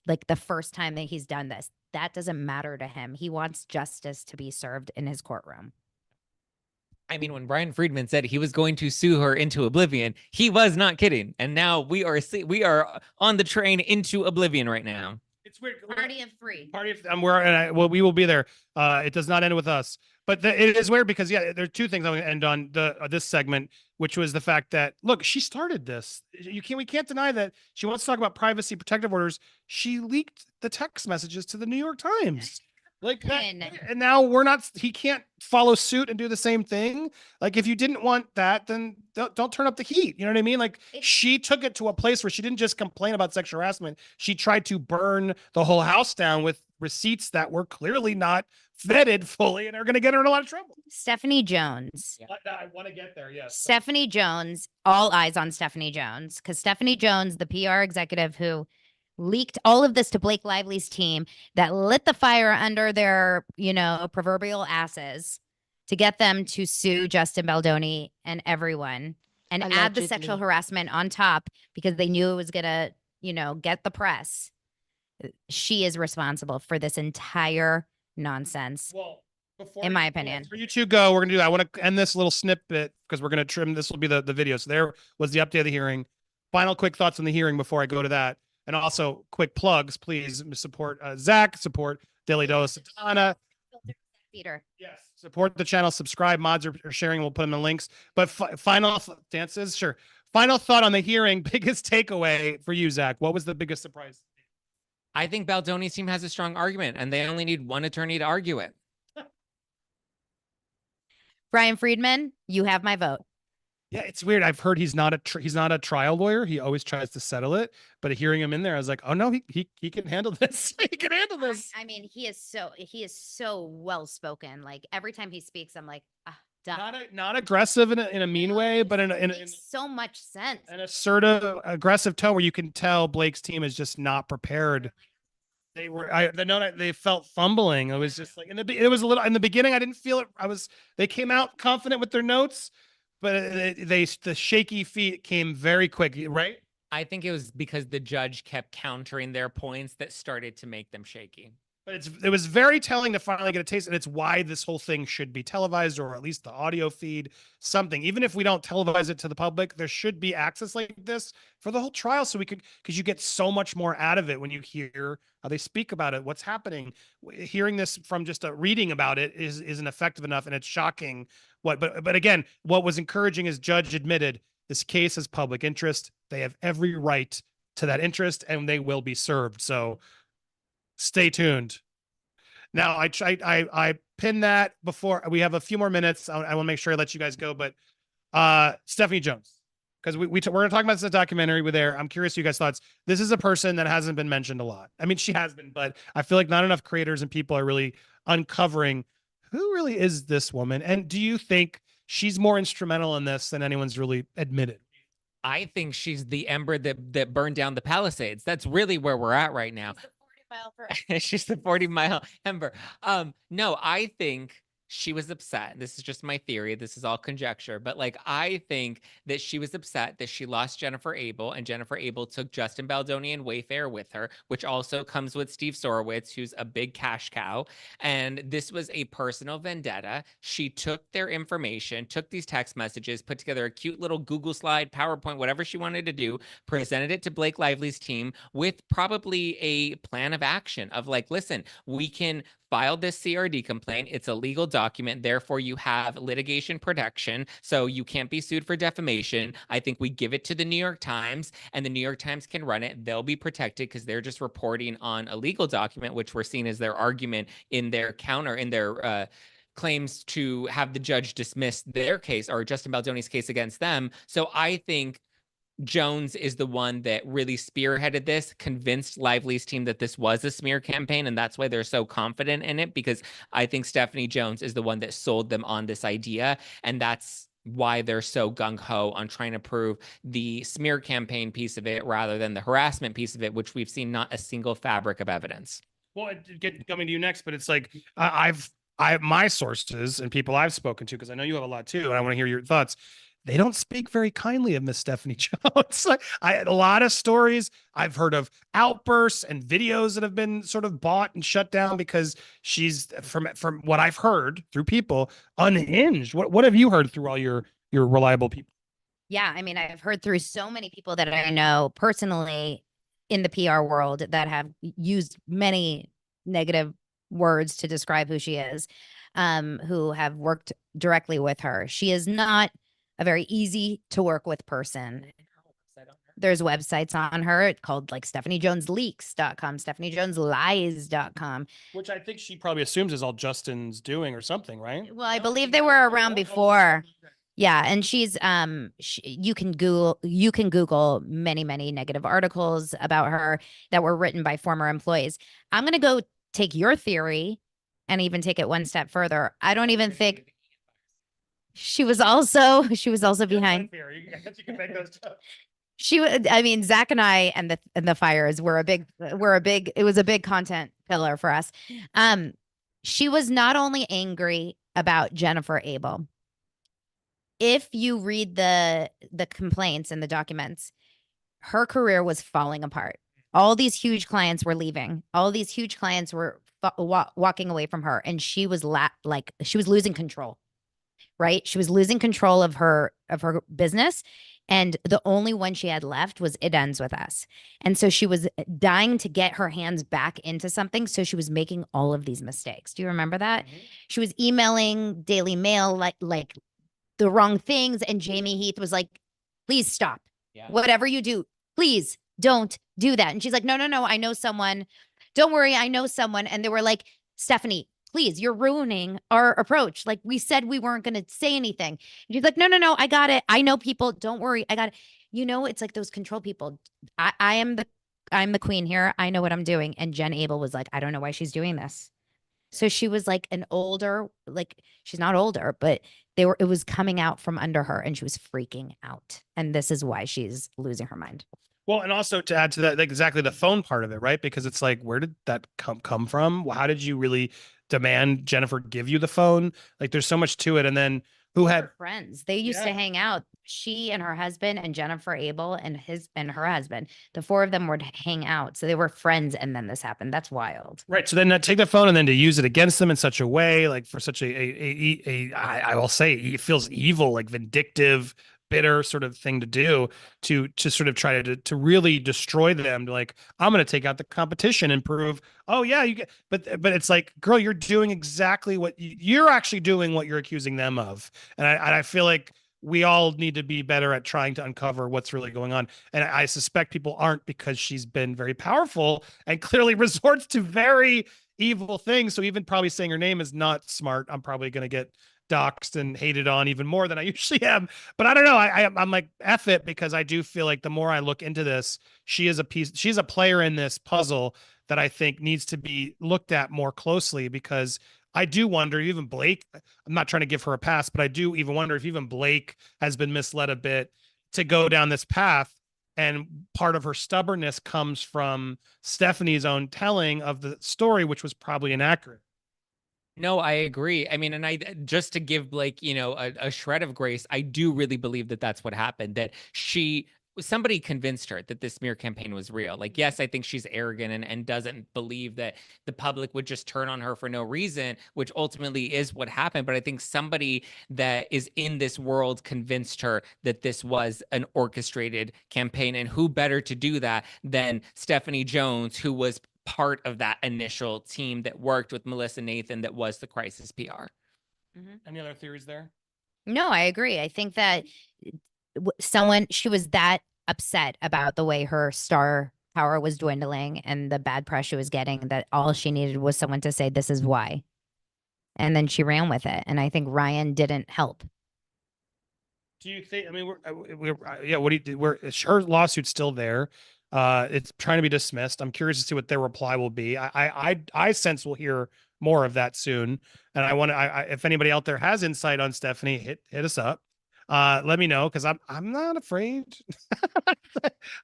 like the first time that he's done this. That doesn't matter to him. He wants justice to be served in his courtroom.
I mean, when Brian Friedman said he was going to sue her into oblivion, he was not kidding. And now we are on the train into oblivion right now.
It's weird.
Party of three.
Party of well, we will be there. It does not end with us, but it is weird because there are two things I'm going to end on this segment, which was the fact that look, she started this. We can't deny that she wants to talk about privacy protective orders. She leaked the text messages to the New York Times. Like that, and now he can't follow suit and do the same thing. Like, if you didn't want that, then don't turn up the heat. You know what I mean? Like, she took it to a place where she didn't just complain about sexual harassment. She tried to burn the whole house down with receipts that were clearly not vetted fully and are going to get her in a lot of trouble.
Stephanie Jones.
I want to get there. Yes.
Stephanie Jones, all eyes on Stephanie Jones, because Stephanie Jones, the PR executive who leaked all of this to Blake Lively's team, that lit the fire under their, proverbial asses to get them to sue Justin Baldoni and everyone and add the sexual harassment on top because they knew it was going to, get the press. She is responsible for this entire nonsense.
Well,
in my opinion.
For you two go, we're going to do that. I want to end this little snippet because we're going to trim. This will be the video. So there was the update of the hearing. Final quick thoughts on the hearing before I go to that. And also quick plugs, please support Zack, support Daily Dose Donna.
Peter.
Yes, support the channel, subscribe, mods are sharing. We'll put them in the links. But final dances, sure. Final thought on the hearing, biggest takeaway for you, Zack. What was the biggest surprise?
I think Baldoni's team has a strong argument, and they only need one attorney to argue it.
Brian Friedman, you have my vote.
Yeah, it's weird. I've heard he's not a trial lawyer. He always tries to settle it. But hearing him in there, I was like, oh no, he can handle this. He can handle this.
I mean, he is so well spoken. Like, every time he speaks, I'm like,
not aggressive in a mean way, but in
so much sense.
An assertive, aggressive tone where you can tell Blake's team is just not prepared. They felt fumbling. It was just like it was a little in the beginning. I didn't feel it. They came out confident with their notes. But the shaky feet came very quick, right?
I think it was because the judge kept countering their points that started to make them shaky.
But it was very telling to finally get a taste, and it's why this whole thing should be televised, or at least the audio feed, something. Even if we don't televise it to the public, there should be access like this for the whole trial, so we could, because you get so much more out of it when you hear how they speak about it, what's happening. Hearing this from just a reading about it isn't effective enough, and it's shocking. But again, what was encouraging is Judge admitted this case is public interest. They have every right to that interest, and they will be served. So stay tuned. Now, I pinned that before. We have a few more minutes. I want to make sure I let you guys go, but Stephanie Jones, because we're going to talk about this documentary with there. I'm curious you guys' thoughts. This is a person that hasn't been mentioned a lot. I mean, she has been, but I feel like not enough creators and people are really uncovering who really is this woman. And do you think she's more instrumental in this than anyone's really admitted?
I think she's the ember that burned down the Palisades. That's really where we're at right now. She's the 40-mile ember. No, I think she was upset. This is just my theory. This is all conjecture, but like, I think that she was upset that she lost Jernnifer Abel, and Jernnifer Abel took Justin Baldoni and Wayfair with her, which also comes with Steve Sorowitz, who's a big cash cow. And this was a personal vendetta. She took their information, took these text messages, put together a cute little Google slide, PowerPoint, whatever she wanted to do, presented it to Blake Lively's team with probably a plan of action of like, listen, we can file this CRD complaint. It's a legal document. Therefore, you have litigation protection. So you can't be sued for defamation. I think we give it to the New York Times, and the New York Times can run it. They'll be protected because they're just reporting on a legal document, which we're seeing as their argument in their claims to have the judge dismiss their case, or Justin Baldoni's case against them. So I think Jones is the one that really spearheaded this, convinced Lively's team that this was a smear campaign, and that's why they're so confident in it, because I think Stephanie Jones is the one that sold them on this idea, and that's why they're so gung-ho on trying to prove the smear campaign piece of it rather than the harassment piece of it, which we've seen not a single fabric of evidence.
Well, coming to you next, but it's like my sources and people I've spoken to, because I know you have a lot too, and I want to hear your thoughts. They don't speak very kindly of Miss Stephanie Jones. Like, a lot of stories I've heard of outbursts and videos that have been sort of bought and shut down because she's, from what I've heard through people, unhinged. What have you heard through all your reliable people?
Yeah, I mean, I've heard through so many people that I know personally in the PR world that have used many negative words to describe who she is, who have worked directly with her. She is not a very easy to work with person. There's websites on her called like StephanieJonesLeaks.com, StephanieJonesLies.com.
Which I think she probably assumes is all Justin's doing or something, right?
Well, I believe they were around before. Yeah, and she's you can Google many negative articles about her that were written by former employees. I'm going to go take your theory and even take it one step further. I don't even think she was also behind. I mean, Zack and I and the fires were it was a big content pillar for us. She was not only angry about Jernnifer Abel. If you read the complaints and the documents, her career was falling apart. All these huge clients were leaving. All these huge clients were walking away from her, and she was she was losing control. Right? She was losing control of her business, and the only one she had left was It Ends With Us. And so she was dying to get her hands back into something, so she was making all of these mistakes. Do you remember that? Mm-hmm. She was emailing Daily Mail like the wrong things, and Jamie Heath was like, "Please stop. Yeah. Whatever you do, please don't do that." And she's like, "No, I know someone. Don't worry, I know someone." And they were like, "Stephanie, please, you're ruining our approach. Like, we said we weren't going to say anything." And she's like, no, I got it. I know people. Don't worry. I got it. You know, it's like those control people. I'm the queen here. I know what I'm doing. And Jen Abel was like, I don't know why she's doing this. So she was like an older, like, she's not older, but it was coming out from under her, and she was freaking out. And this is why she's losing her mind.
Well, and also to add to that, like, exactly the phone part of it, right? Because it's like, where did that come from? How did you really demand Jernnifer give you the phone? Like, there's so much to it. And then who
They
had
were friends. They used to hang out. She and her husband and Jennifer Abel and her husband. The four of them would hang out. So they were friends, and then this happened. That's wild.
right. So then take the phone and then to use it against them in such a way, like for such I will say it feels evil, like vindictive, bitter sort of thing to do to sort of try to really destroy them. Like, I'm going to take out the competition and prove, oh yeah, you get, but it's like, girl, you're doing exactly what you're actually doing what you're accusing them of. And I feel like we all need to be better at trying to uncover what's really going on. And I suspect people aren't, because she's been very powerful and clearly resorts to very evil things. So even probably saying her name is not smart. I'm probably going to get doxxed and hated on even more than I usually am. But I don't know. I'm like, F it, because I do feel like the more I look into this, she's a player in this puzzle that I think needs to be looked at more closely, because I do wonder, even Blake, I'm not trying to give her a pass, but I do even wonder if even Blake has been misled a bit to go down this path. And part of her stubbornness comes from Stephanie's own telling of the story, which was probably inaccurate.
No, I agree. I mean, and I just to give Blake, a shred of grace, I do really believe that that's what happened, that somebody convinced her that this smear campaign was real. Like, yes, I think she's arrogant and doesn't believe that the public would just turn on her for no reason, which ultimately is what happened. But I think somebody that is in this world convinced her that this was an orchestrated campaign. And who better to do that than Stephanie Jones, who was part of that initial team that worked with Melissa Nathan that was the crisis PR.
Any other theories there?
No, I agree. I think that she was that upset about the way her star power was dwindling and the bad press she was getting, that all she needed was someone to say, this is why. And then she ran with it. And I think Ryan didn't help.
Do you think, I mean, yeah, what do you, is her lawsuit still there? It's trying to be dismissed. I'm curious to see what their reply will be. I sense we'll hear more of that soon. And I want to, if anybody out there has insight on Stephanie, hit us up. Let me know, because I'm not afraid.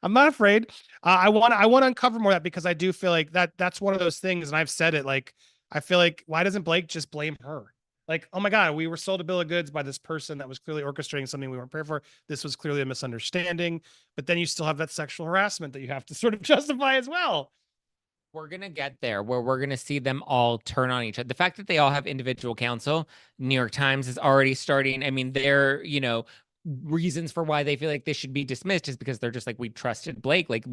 I'm not afraid. I want to uncover more of that, because I do feel like that's one of those things, and I've said it, like, I feel like, why doesn't Blake just blame her? Like, oh my God, we were sold a bill of goods by this person that was clearly orchestrating something we weren't prepared for. This was clearly a misunderstanding. But then you still have that sexual harassment that you have to sort of justify as well.
We're going to get there where we're going to see them all turn on each other. The fact that they all have individual counsel, New York Times is already starting. I mean, they're, reasons for why they feel like they should be dismissed is because they're just like, we trusted Blake. Like,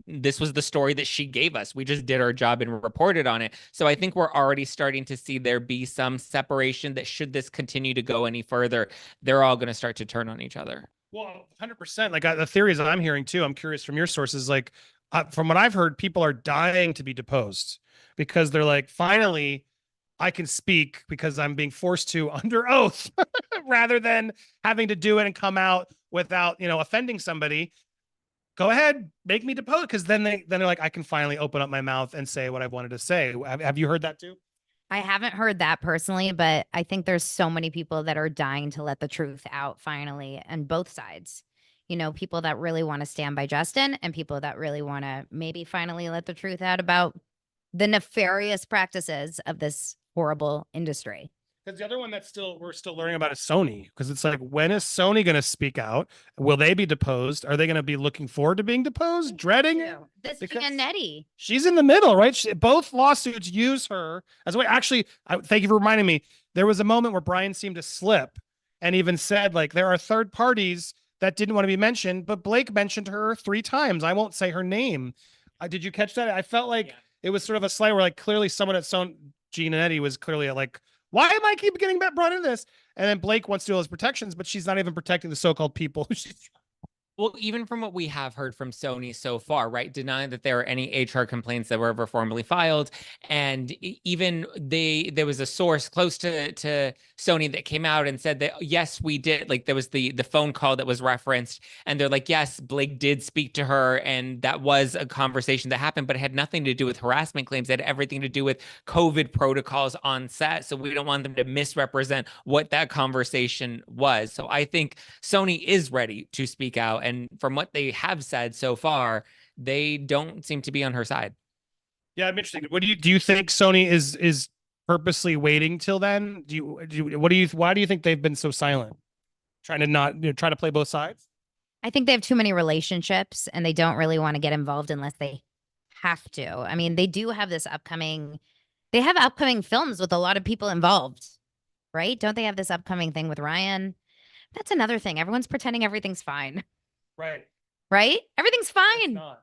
this was the story that she gave us. We just did our job and reported on it. So I think we're already starting to see there be some separation, that should this continue to go any further, they're all going to start to turn on each other.
Well, 100%. Like, the theories that I'm hearing too, I'm curious from your sources, like, from what I've heard, people are dying to be deposed, because they're like, finally, I can speak because I'm being forced to under oath rather than having to do it and come out without, offending somebody. Go ahead, make me depose. Because then they're like, I can finally open up my mouth and say what I wanted to say. Have you heard that too?
I haven't heard that personally, but I think there's so many people that are dying to let the truth out finally, on both sides. People that really want to stand by Justin, and people that really want to maybe finally let the truth out about the nefarious practices of this horrible industry.
Because the other one we're still learning about is Sony. Because it's like, when is Sony going to speak out? Will they be deposed? Are they going to be looking forward to being deposed, dreading it?
This Giannetti.
She's in the middle, right? Both lawsuits use her as a way. Actually, thank you for reminding me. There was a moment where Brian seemed to slip and even said, like, there are third parties that didn't want to be mentioned, but Blake mentioned her 3 times. I won't say her name. Did you catch that? I felt like it was sort of a slight where, like, clearly someone at Giannetti was clearly like, why am I keep getting brought into this? And then Blake wants to do all his protections, but she's not even protecting the so-called people.
Well, even from what we have heard from Sony so far, right, denying that there are any HR complaints that were ever formally filed. And even there was a source close to Sony that came out and said that, yes, we did. Like, there was the phone call that was referenced, and they're like, yes, Blake did speak to her, and that was a conversation that happened, but it had nothing to do with harassment claims. It had everything to do with COVID protocols on set. So we don't want them to misrepresent what that conversation was. So I think Sony is ready to speak out. And from what they have said so far, they don't seem to be on her side.
Yeah, I'm interested. Do you think Sony is purposely waiting till then? Why do you think they've been so silent? Trying to not try to play both sides?
I think they have too many relationships and they don't really want to get involved unless they have to. I mean, they do have they have upcoming films with a lot of people involved, right? Don't they have this upcoming thing with Ryan? That's another thing. Everyone's pretending everything's fine,
Right.
right? Everything's
It's
fine.
not.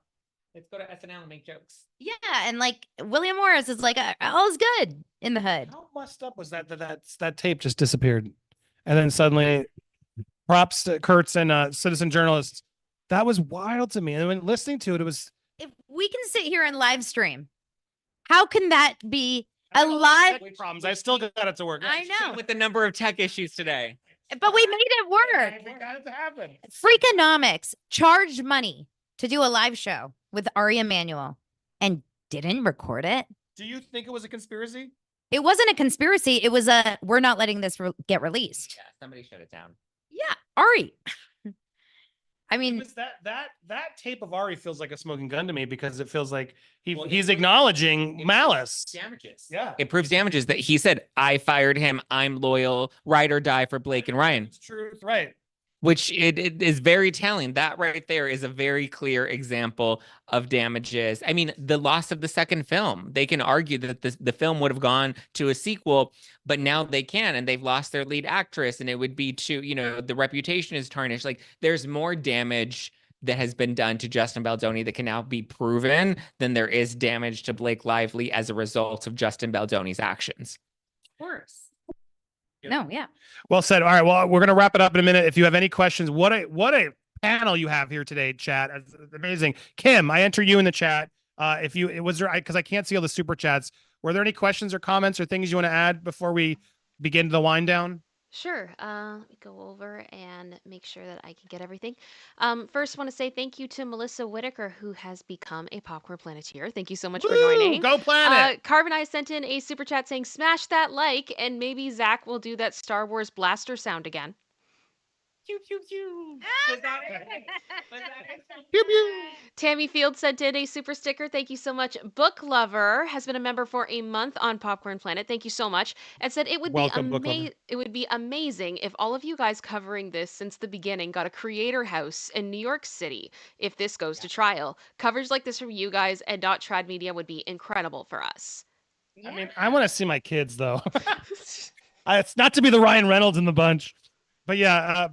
Let's go to SNL and make jokes.
Yeah. And like William Morris is like, all's good in the hood.
How messed up was that tape just disappeared, and then suddenly, props to Kurtz and citizen journalists. That was wild to me. And when listening to it, it was.
If we can sit here and live stream, how can that be a live?
Problems. I still got it to work.
I know.
With the number of tech issues today.
But we made it work.
We got it to happen.
Freakonomics charged money to do a live show with Ari Emanuel and didn't record it.
Do you think it was a conspiracy?
It wasn't a conspiracy. It was we're not letting this get released.
Yeah, somebody shut it down.
Yeah, Ari. I mean,
that tape of Ari feels like a smoking gun to me because it feels like
Well,
he's acknowledging malice.
Damages.
Yeah.
It proves damages that he said, I fired him. I'm loyal, ride or die for Blake and Ryan.
It's true. Right.
Which it is very telling. That right there is a very clear example of damages. I mean, the loss of the second film. They can argue that the film would have gone to a sequel, but now they can, and they've lost their lead actress, and it would be the reputation is tarnished. Like, there's more damage that has been done to Justin Baldoni that can now be proven than there is damage to Blake Lively as a result of Justin Baldoni's actions.
of course.
Yep.
No, yeah.
Well said. All right. Well, we're gonna wrap it up in a minute. If you have any questions, what a panel you have here today, chat. It's amazing. Kim, I enter you in the chat. If you because I can't see all the super chats. Were there any questions or comments or things you want to add before we begin the wind down?
Sure. Let me go over and make sure that I can get everything. First, want to say thank you to Melissa Whitaker, who has become a Popcorn Planeteer. Thank you so much for joining.
Go Planet!
Carvin I sent in a super chat saying, smash that like, and maybe Zach will do that Star Wars blaster sound again.
Pew, pew, pew.
Pew, pew.
Tammy Field sent in a super sticker. Thank you so much. Book Lover has been a member for a month on Popcorn Planet. Thank you so much. And said it would be amazing if all of you guys covering this since the beginning got a creator house in New York City if this goes to trial. Coverage like this from you guys and not Trad Media would be incredible for us.
I mean, I want to see my kids though. It's not to be the Ryan Reynolds in the bunch. But yeah,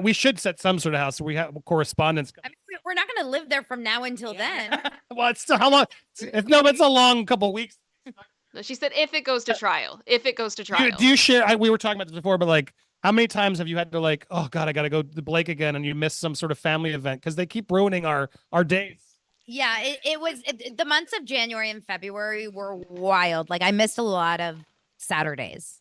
we should set some sort of house so we have correspondence.
I mean, we're not going to live there from now until then.
Well, it's still how long? It's a long couple of weeks.
No, she said if it goes to trial. If it goes to trial.
Do you share? We were talking about this before, but like, how many times have you had to like, oh God, I got to go to Blake again, and you miss some sort of family event because they keep ruining our days.
Yeah, it was the months of January and February were wild. Like I missed a lot of Saturdays.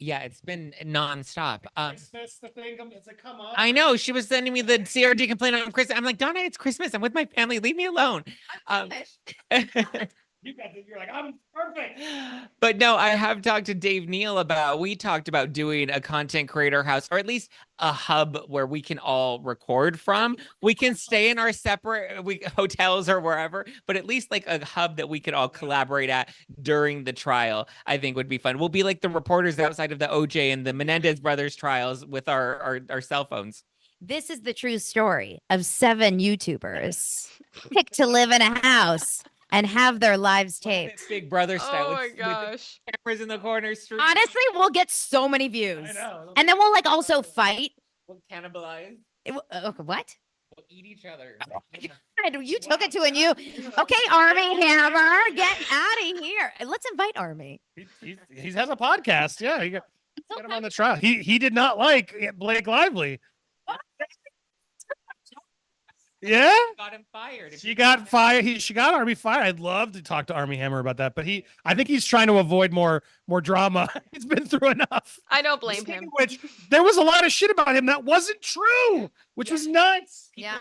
Yeah, it's been nonstop.
Christmas, the thing, it's like, come on.
I know she was sending me the CRD complaint on Christmas. I'm like, Donna, it's Christmas. I'm with my family. Leave me alone.
You're like, I'm perfect.
But no, I have talked to Dave Neal we talked about doing a content creator house, or at least a hub where we can all record from. We can stay in our separate hotels or wherever, but at least like a hub that we could all collaborate at during the trial, I think would be fun. We'll be like the reporters outside of the OJ and the Menendez brothers trials with our cell phones.
This is the true story of 7 YouTubers picked to live in a house and have their lives taped.
Big Brother style.
Oh my
with
gosh.
cameras in the corners.
Honestly, we'll get so many views.
I know.
And then we'll like also fight.
We'll cannibalize.
Okay, what?
We'll eat each other.
You took it to a new. Okay, Army Hammer, get out of here. Let's invite Army.
He has a podcast. Yeah, get him on the trial. He did not like Blake Lively. Yeah,
Got him fired.
she got fired. She got Army fired. I'd love to talk to Army Hammer about that, but I think he's trying to avoid more more drama. He's been through enough.
I don't blame
Speaking
him.
of which, there was a lot of shit about him that wasn't true, which was nuts.
Yeah,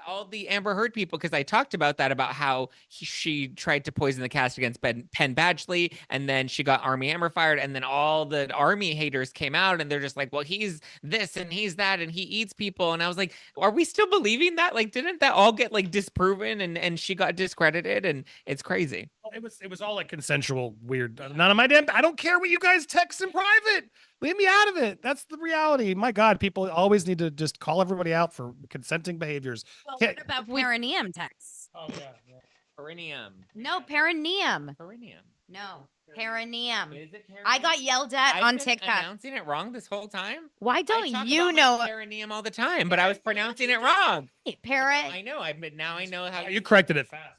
all the Amber Heard people, because I talked about that, about how she tried to poison the cast against Penn Badgley, and then she got Army Hammer fired, and then all the Army haters came out, and they're just like, well, he's this and he's that, and he eats people. And I was like, are we still believing that? Like, didn't that all get like disproven, and she got discredited, and it's crazy.
It was all like consensual, weird. None of my damn. I don't care what you guys text in private. Leave me out of it. That's the reality. My God, people always need to just call everybody out for consenting behaviors.
Well, what about perineum texts?
Oh yeah.
Perineum.
No, perineum.
Perineum.
No, perineum.
Is it perineum?
I got yelled at on
been
TikTok.
Announcing it wrong this whole time.
Why don't
I talk
you
about
know
my perineum all the time, but I was pronouncing it wrong.
Parrot?
I know. Now I know how
You corrected it fast.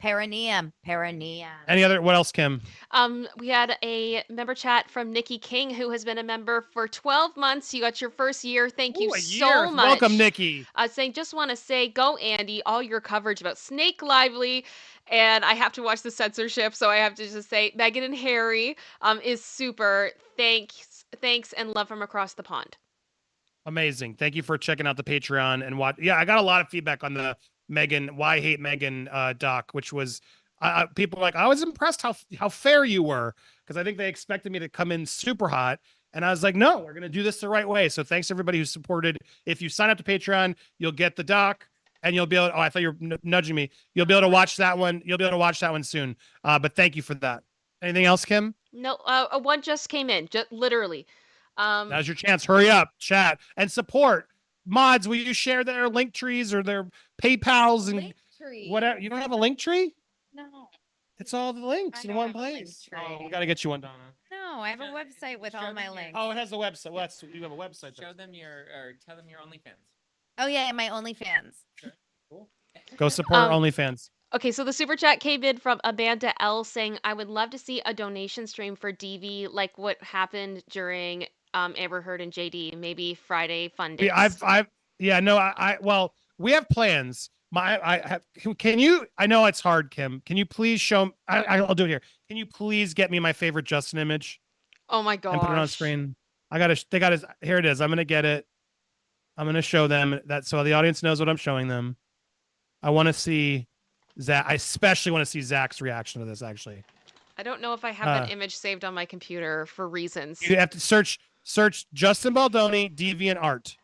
Perineum.
Any other? What else, Kim?
We had a member chat from Nikki King, who has been a member for 12 months. You got your first year. Thank you so much.
Welcome, Nikki.
Saying, just want to say, go Andy, all your coverage about Snake Lively. And I have to watch the censorship, so I have to just say, Meghan and Harry is super. Thanks, and love from across the pond.
Amazing. Thank you for checking out the Patreon and watch. Yeah, I got a lot of feedback on the Meghan, Why I Hate Meghan doc, which was people were like, I was impressed how fair you were, because I think they expected me to come in super hot. And I was like, no, we're going to do this the right way. So thanks everybody who supported. If you sign up to Patreon, you'll get the doc, and you'll be able to, I thought you were nudging me. You'll be able to watch that one. You'll be able to watch that one soon. But thank you for that. Anything else, Kim?
No, one just came in, just literally.
Now's your chance. Hurry up, chat, and support. Mods, will you share their link trees or their PayPals and whatever? You don't have a link tree?
No.
It's all the links in one place. Oh, we got to get you one, Donna.
No, I have a website with all my links.
Oh, it has a website. Well, you have a website.
Show them or tell them your OnlyFans.
Oh yeah, my OnlyFans.
Okay, cool. Go support OnlyFans.
Okay, so the super chat came in from Amanda L saying, I would love to see a donation stream for DV, like what happened during Amber Heard and JD, maybe Friday fun days.
Well, we have plans. Can you, I know it's hard, Kim. Can you please show, I'll do it here. Can you please get me my favorite Justin image?
Oh my gosh.
And put it on screen. Here it is. I'm going to get it. I'm going to show them that so the audience knows what I'm showing them. I want to see Zack. I especially want to see Zack's reaction to this, actually.
I don't know if I have that image saved on my computer for reasons.
You have to search Justin Baldoni Deviant Art.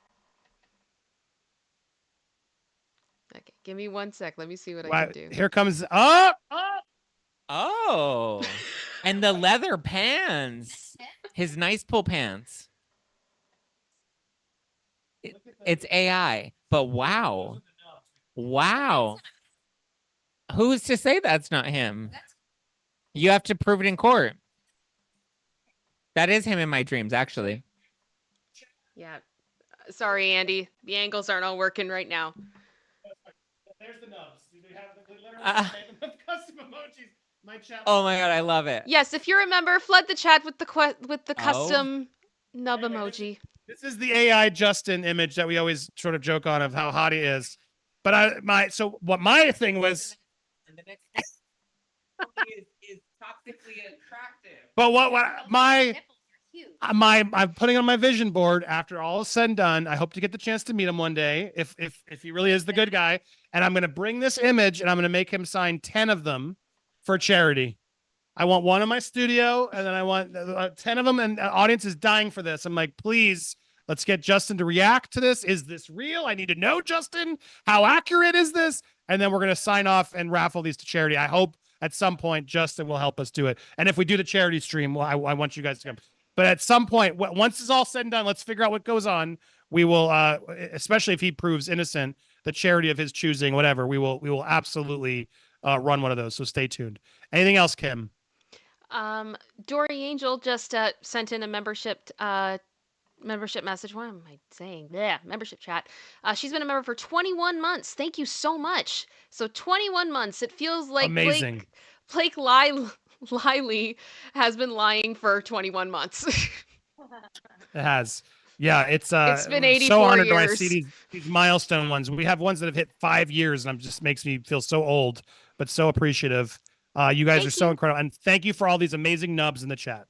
Okay, give me 1 sec. Let me see what I can do.
Here comes
Oh, and the leather pants, his nice pull pants. It's AI, but wow. Who's to say that's not him? You have to prove it in court. That is him in my dreams, actually.
Yeah. Sorry, Andy. The angles aren't all working right now.
There's the nubs. We have the custom emojis. My chat.
Oh my God, I love it.
Yes, if you remember, flood the chat with the custom nub emoji.
This is the AI Justin image that we always sort of joke on of how hot he is. But my thing was.
And the next is toxically attractive.
But I'm putting on my vision board after all is said and done. I hope to get the chance to meet him one day if he really is the good guy. And I'm going to bring this image and I'm going to make him sign 10 of them for charity. I want one in my studio and then I want 10 of them, and the audience is dying for this. I'm like, please, let's get Justin to react to this. Is this real? I need to know, Justin. How accurate is this? And then we're going to sign off and raffle these to charity. I hope at some point Justin will help us do it. And if we do the charity stream, well, I want you guys to come. But at some point, once it's all said and done, let's figure out what goes on. We will, especially if he proves innocent, the charity of his choosing, whatever, we will absolutely run one of those. So stay tuned. Anything else, Kim?
Dory Angel just sent in a membership message. What am I saying? Yeah, membership chat. She's been a member for 21 months. Thank you so much. So 21 months. It feels like
amazing.
Blake Lively has been lying for 21 months.
It has. Yeah, it's
been 84
so honored
years.
when I see these milestone ones. We have ones that have hit 5 years, and it just makes me feel so old, but so appreciative. You guys
Thank
are so
you.
incredible. And thank you for all these amazing nubs in the chat.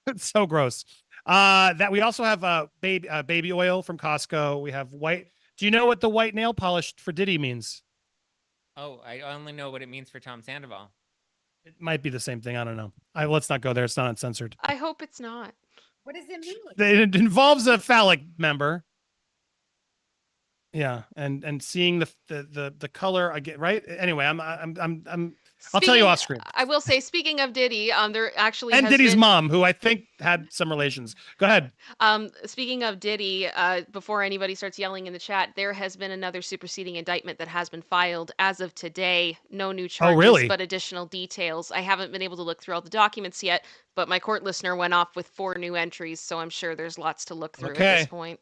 It's so gross. That we also have baby oil from Costco. We have white. Do you know what the white nail polish for Diddy means?
Oh, I only know what it means for Tom Sandoval.
It might be the same thing. I don't know. Let's not go there. It's not uncensored.
I hope it's not.
What does it mean?
It involves a phallic member. Yeah, and seeing the color again, right? Anyway, I'll tell you off screen.
I will say, speaking of Diddy, there actually
And
has
Diddy's
been,
mom, who I think had some relations. Go ahead.
Speaking of Diddy, before anybody starts yelling in the chat, there has been another superseding indictment that has been filed as of today. No new charges,
really?
but additional details. I haven't been able to look through all the documents yet, but my court listener went off with 4 new entries, so I'm sure there's lots to look through at this point.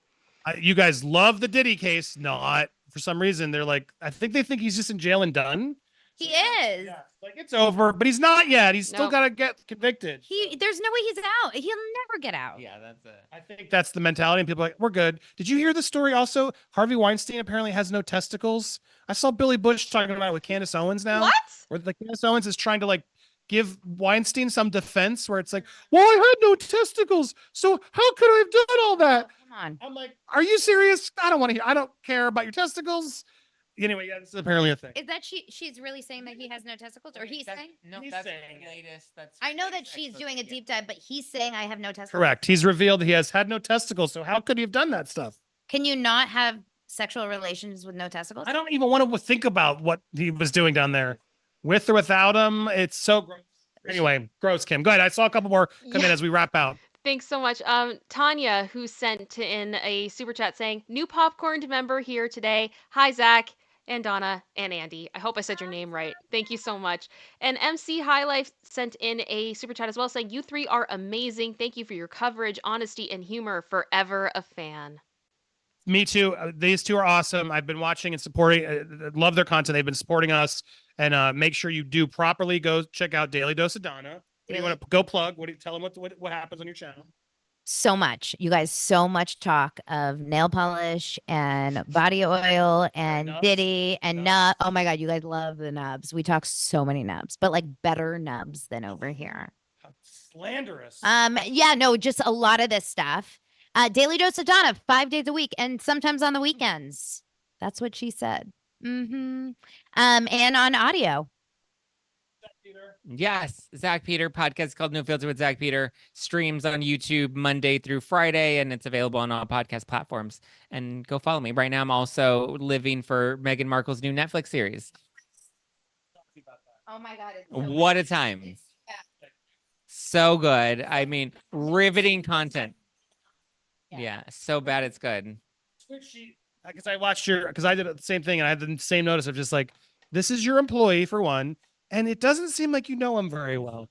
You guys love the Diddy case. Not for some reason. They're like, I think they think he's just in jail and done.
He is.
Yeah, like it's over, but he's not yet. He's still got to get convicted.
There's no way he's out. He'll never get out.
Yeah, that's it.
I think that's the mentality. And people are like, we're good. Did you hear the story also? Harvey Weinstein apparently has no testicles. I saw Billy Bush talking about it with Candace Owens now.
What?
Where like Candace Owens is trying to like give Weinstein some defense where it's like, well, I had no testicles, so how could I have done all that?
Come on.
I'm like, are you serious? I don't want to hear. I don't care about your testicles. Anyway, yeah, this is apparently a thing.
Is that she's really saying that he has no testicles, or he's saying?
No,
He's
that's
saying
the latest. That's
I know that she's doing a deep dive, but he's saying I have no testicles.
Correct. He's revealed he has had no testicles. So how could he have done that stuff?
Can you not have sexual relations with no testicles?
I don't even want to think about what he was doing down there, with or without him. It's so gross. Anyway, gross, Kim. Go ahead. I saw a couple more come in as we wrap out.
Thanks so much. Tanya, who sent in a super chat saying, new Popcorned member here today. Hi, Zack and Donna and Andy. I hope I said your name right. Thank you so much. And MC High Life sent in a super chat as well saying, you 3 are amazing. Thank you for your coverage, honesty, and humor. Forever a fan.
Me too. These 2 are awesome. I've been watching and supporting. Love their content. They've been supporting us. And make sure you do properly. Go check out Daily Dose of Donna. What do you want to go plug? What do you tell them what happens on your channel?
So much, you guys, so much talk of nail polish and body oil and
nubs.
Diddy and nub. Oh my God, you guys love the nubs. We talk so many nubs, but like better nubs than over here.
How slanderous.
Yeah, no, just a lot of this stuff. Daily Dose of Donna, 5 days a week and sometimes on the weekends. That's what she said. And on audio.
Yes, Zack Peter podcast called No Filter with Zack Peter, streams on YouTube Monday through Friday, and it's available on all podcast platforms. And go follow me. Right now, I'm also living for Meghan Markle's new Netflix series.
Oh my God!
What a time! So good. I mean, riveting content. Yeah, so bad it's good.
Because I watched because I did the same thing, and I had the same notice of just like, this is your employee for one. And it doesn't seem like you know him very well.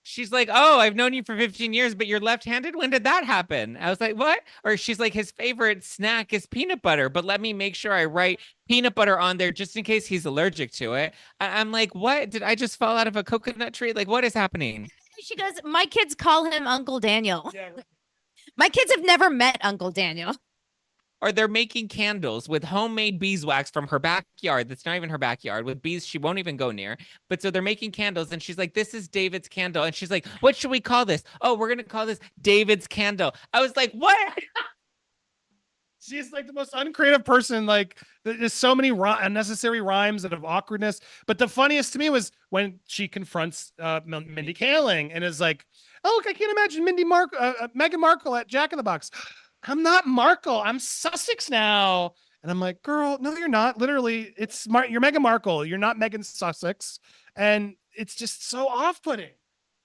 She's like, oh, I've known you for 15 years, but you're left-handed? When did that happen? I was like, what? Or she's like, his favorite snack is peanut butter, but let me make sure I write peanut butter on there just in case he's allergic to it. I'm like, what? Did I just fall out of a coconut tree? Like, what is happening?
She goes, my kids call him Uncle Daniel.
Yeah, right.
My kids have never met Uncle Daniel.
Or they're making candles with homemade beeswax from her backyard. That's not even her backyard, with bees she won't even go near. But so they're making candles, and she's like, this is David's candle. And she's like, what should we call this? Oh, we're going to call this David's candle. I was like, what?
She's like the most uncreative person. Like, there's so many unnecessary rhymes that have awkwardness. But the funniest to me was when she confronts Mindy Kaling and is like, oh, look, I can't imagine Meghan Markle at Jack in the Box. I'm not Markle. I'm Sussex now. And I'm like, girl, no, you're not. Literally, you're Meghan Markle. You're not Meghan Sussex. And it's just so off-putting.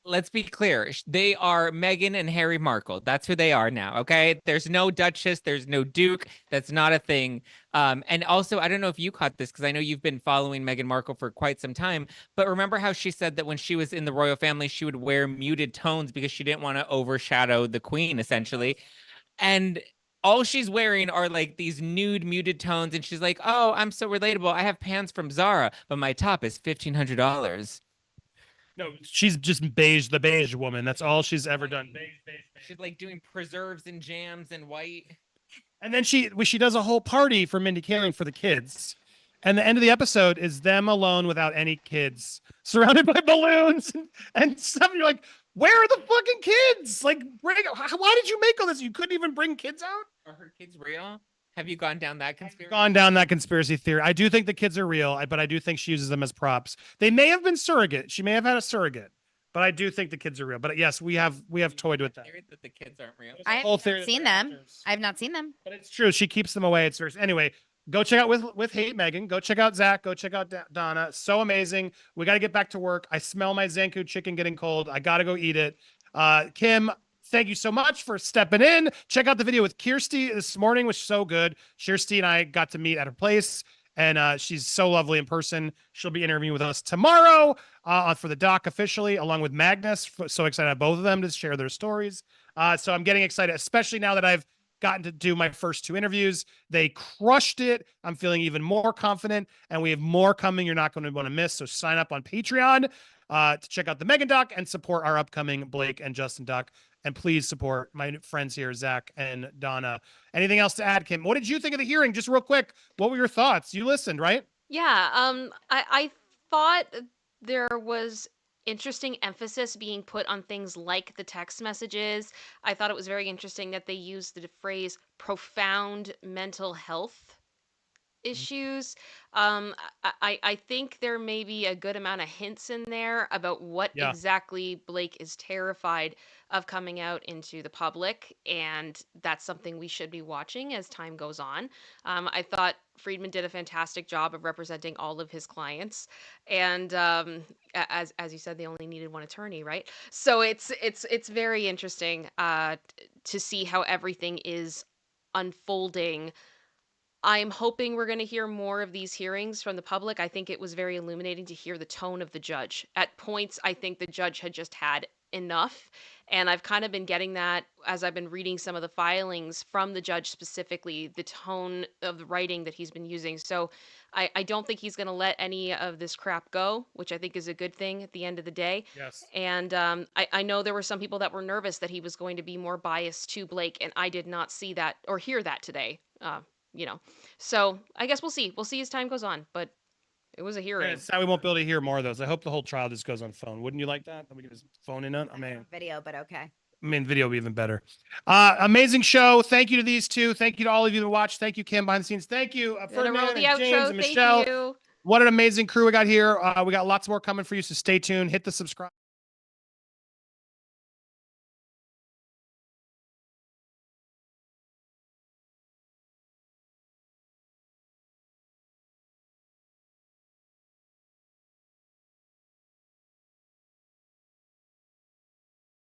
Let's be clear. They are Meghan and Harry Markle. That's who they are now. Okay. There's no Duchess. There's no Duke. That's not a thing. And also, I don't know if you caught this because I know you've been following Meghan Markle for quite some time. But remember how she said that when she was in the royal family, she would wear muted tones because she didn't want to overshadow the queen, essentially. And all she's wearing are like these nude muted tones. And she's like, oh, I'm so relatable. I have pants from Zara, but my top is $1,500.
No, she's just the beige woman. That's all she's ever done. Beige.
She's like doing preserves and jams and white.
And then she does a whole party for Mindy Kaling for the kids. And the end of the episode is them alone without any kids, surrounded by balloons and stuff. You're like, where are the fucking kids? Like, why did you make all this? You couldn't even bring kids out?
Are her kids real? Have you gone down that conspiracy?
Gone down that conspiracy theory. I do think the kids are real, but I do think she uses them as props. They may have been surrogate. She may have had a surrogate, but I do think the kids are real. But yes, we have toyed with that.
That the kids aren't real.
I have not seen them. I have not seen them.
But it's true. She keeps them away. It's very, anyway. Go check out with Hate Megan. Go check out Zach. Go check out Donna. So amazing. We got to get back to work. I smell my Zanku chicken getting cold. I got to go eat it. Kim, thank you so much for stepping in. Check out the video with Kirsty this morning, was so good. Kirsty and I got to meet at her place, and she's so lovely in person. She'll be interviewing with us tomorrow for the doc officially, along with Magnus. So excited about both of them to share their stories. So I'm getting excited, especially now that I've gotten to do my first 2 interviews. They crushed it. I'm feeling even more confident, and we have more coming you're not going to want to miss. So sign up on Patreon to check out the Megan doc and support our upcoming Blake and Justin doc. And please support my friends here, Zach and Donna. Anything else to add, Kim? What did you think of the hearing? Just real quick, what were your thoughts? You listened, right?
Yeah, I thought there was interesting emphasis being put on things like the text messages. I thought it was very interesting that they used the phrase profound mental health issues. I think there may be a good amount of hints in there about what exactly Blake is terrified of coming out into the public, and that's something we should be watching as time goes on. I thought Friedman did a fantastic job of representing all of his clients, and as you said, they only needed one attorney, right? So it's very interesting to see how everything is unfolding. I'm hoping we're going to hear more of these hearings from the public. I think it was very illuminating to hear the tone of the judge. At points, I think the judge had just had enough. And I've kind of been getting that as I've been reading some of the filings from the judge specifically, the tone of the writing that he's been using. So I don't think he's going to let any of this crap go, which I think is a good thing at the end of the day.
Yes.
And I know there were some people that were nervous that he was going to be more biased to Blake, and I did not see that or hear that today. So I guess we'll see as time goes on, but it was a hearing.
Yeah, it's sad we won't be able to hear more of those. I hope the whole trial just goes on phone. Wouldn't you like that? That we can just phone in on?
Video, but okay.
Video would be even better. Amazing show. Thank you to these two. Thank you to all of you that watched. Thank you, Kim, behind the scenes. Thank you, Ferdinand and James and Michelle.
You.
What an amazing crew we got here. We got lots more coming for you, so stay tuned. Hit the subscribe.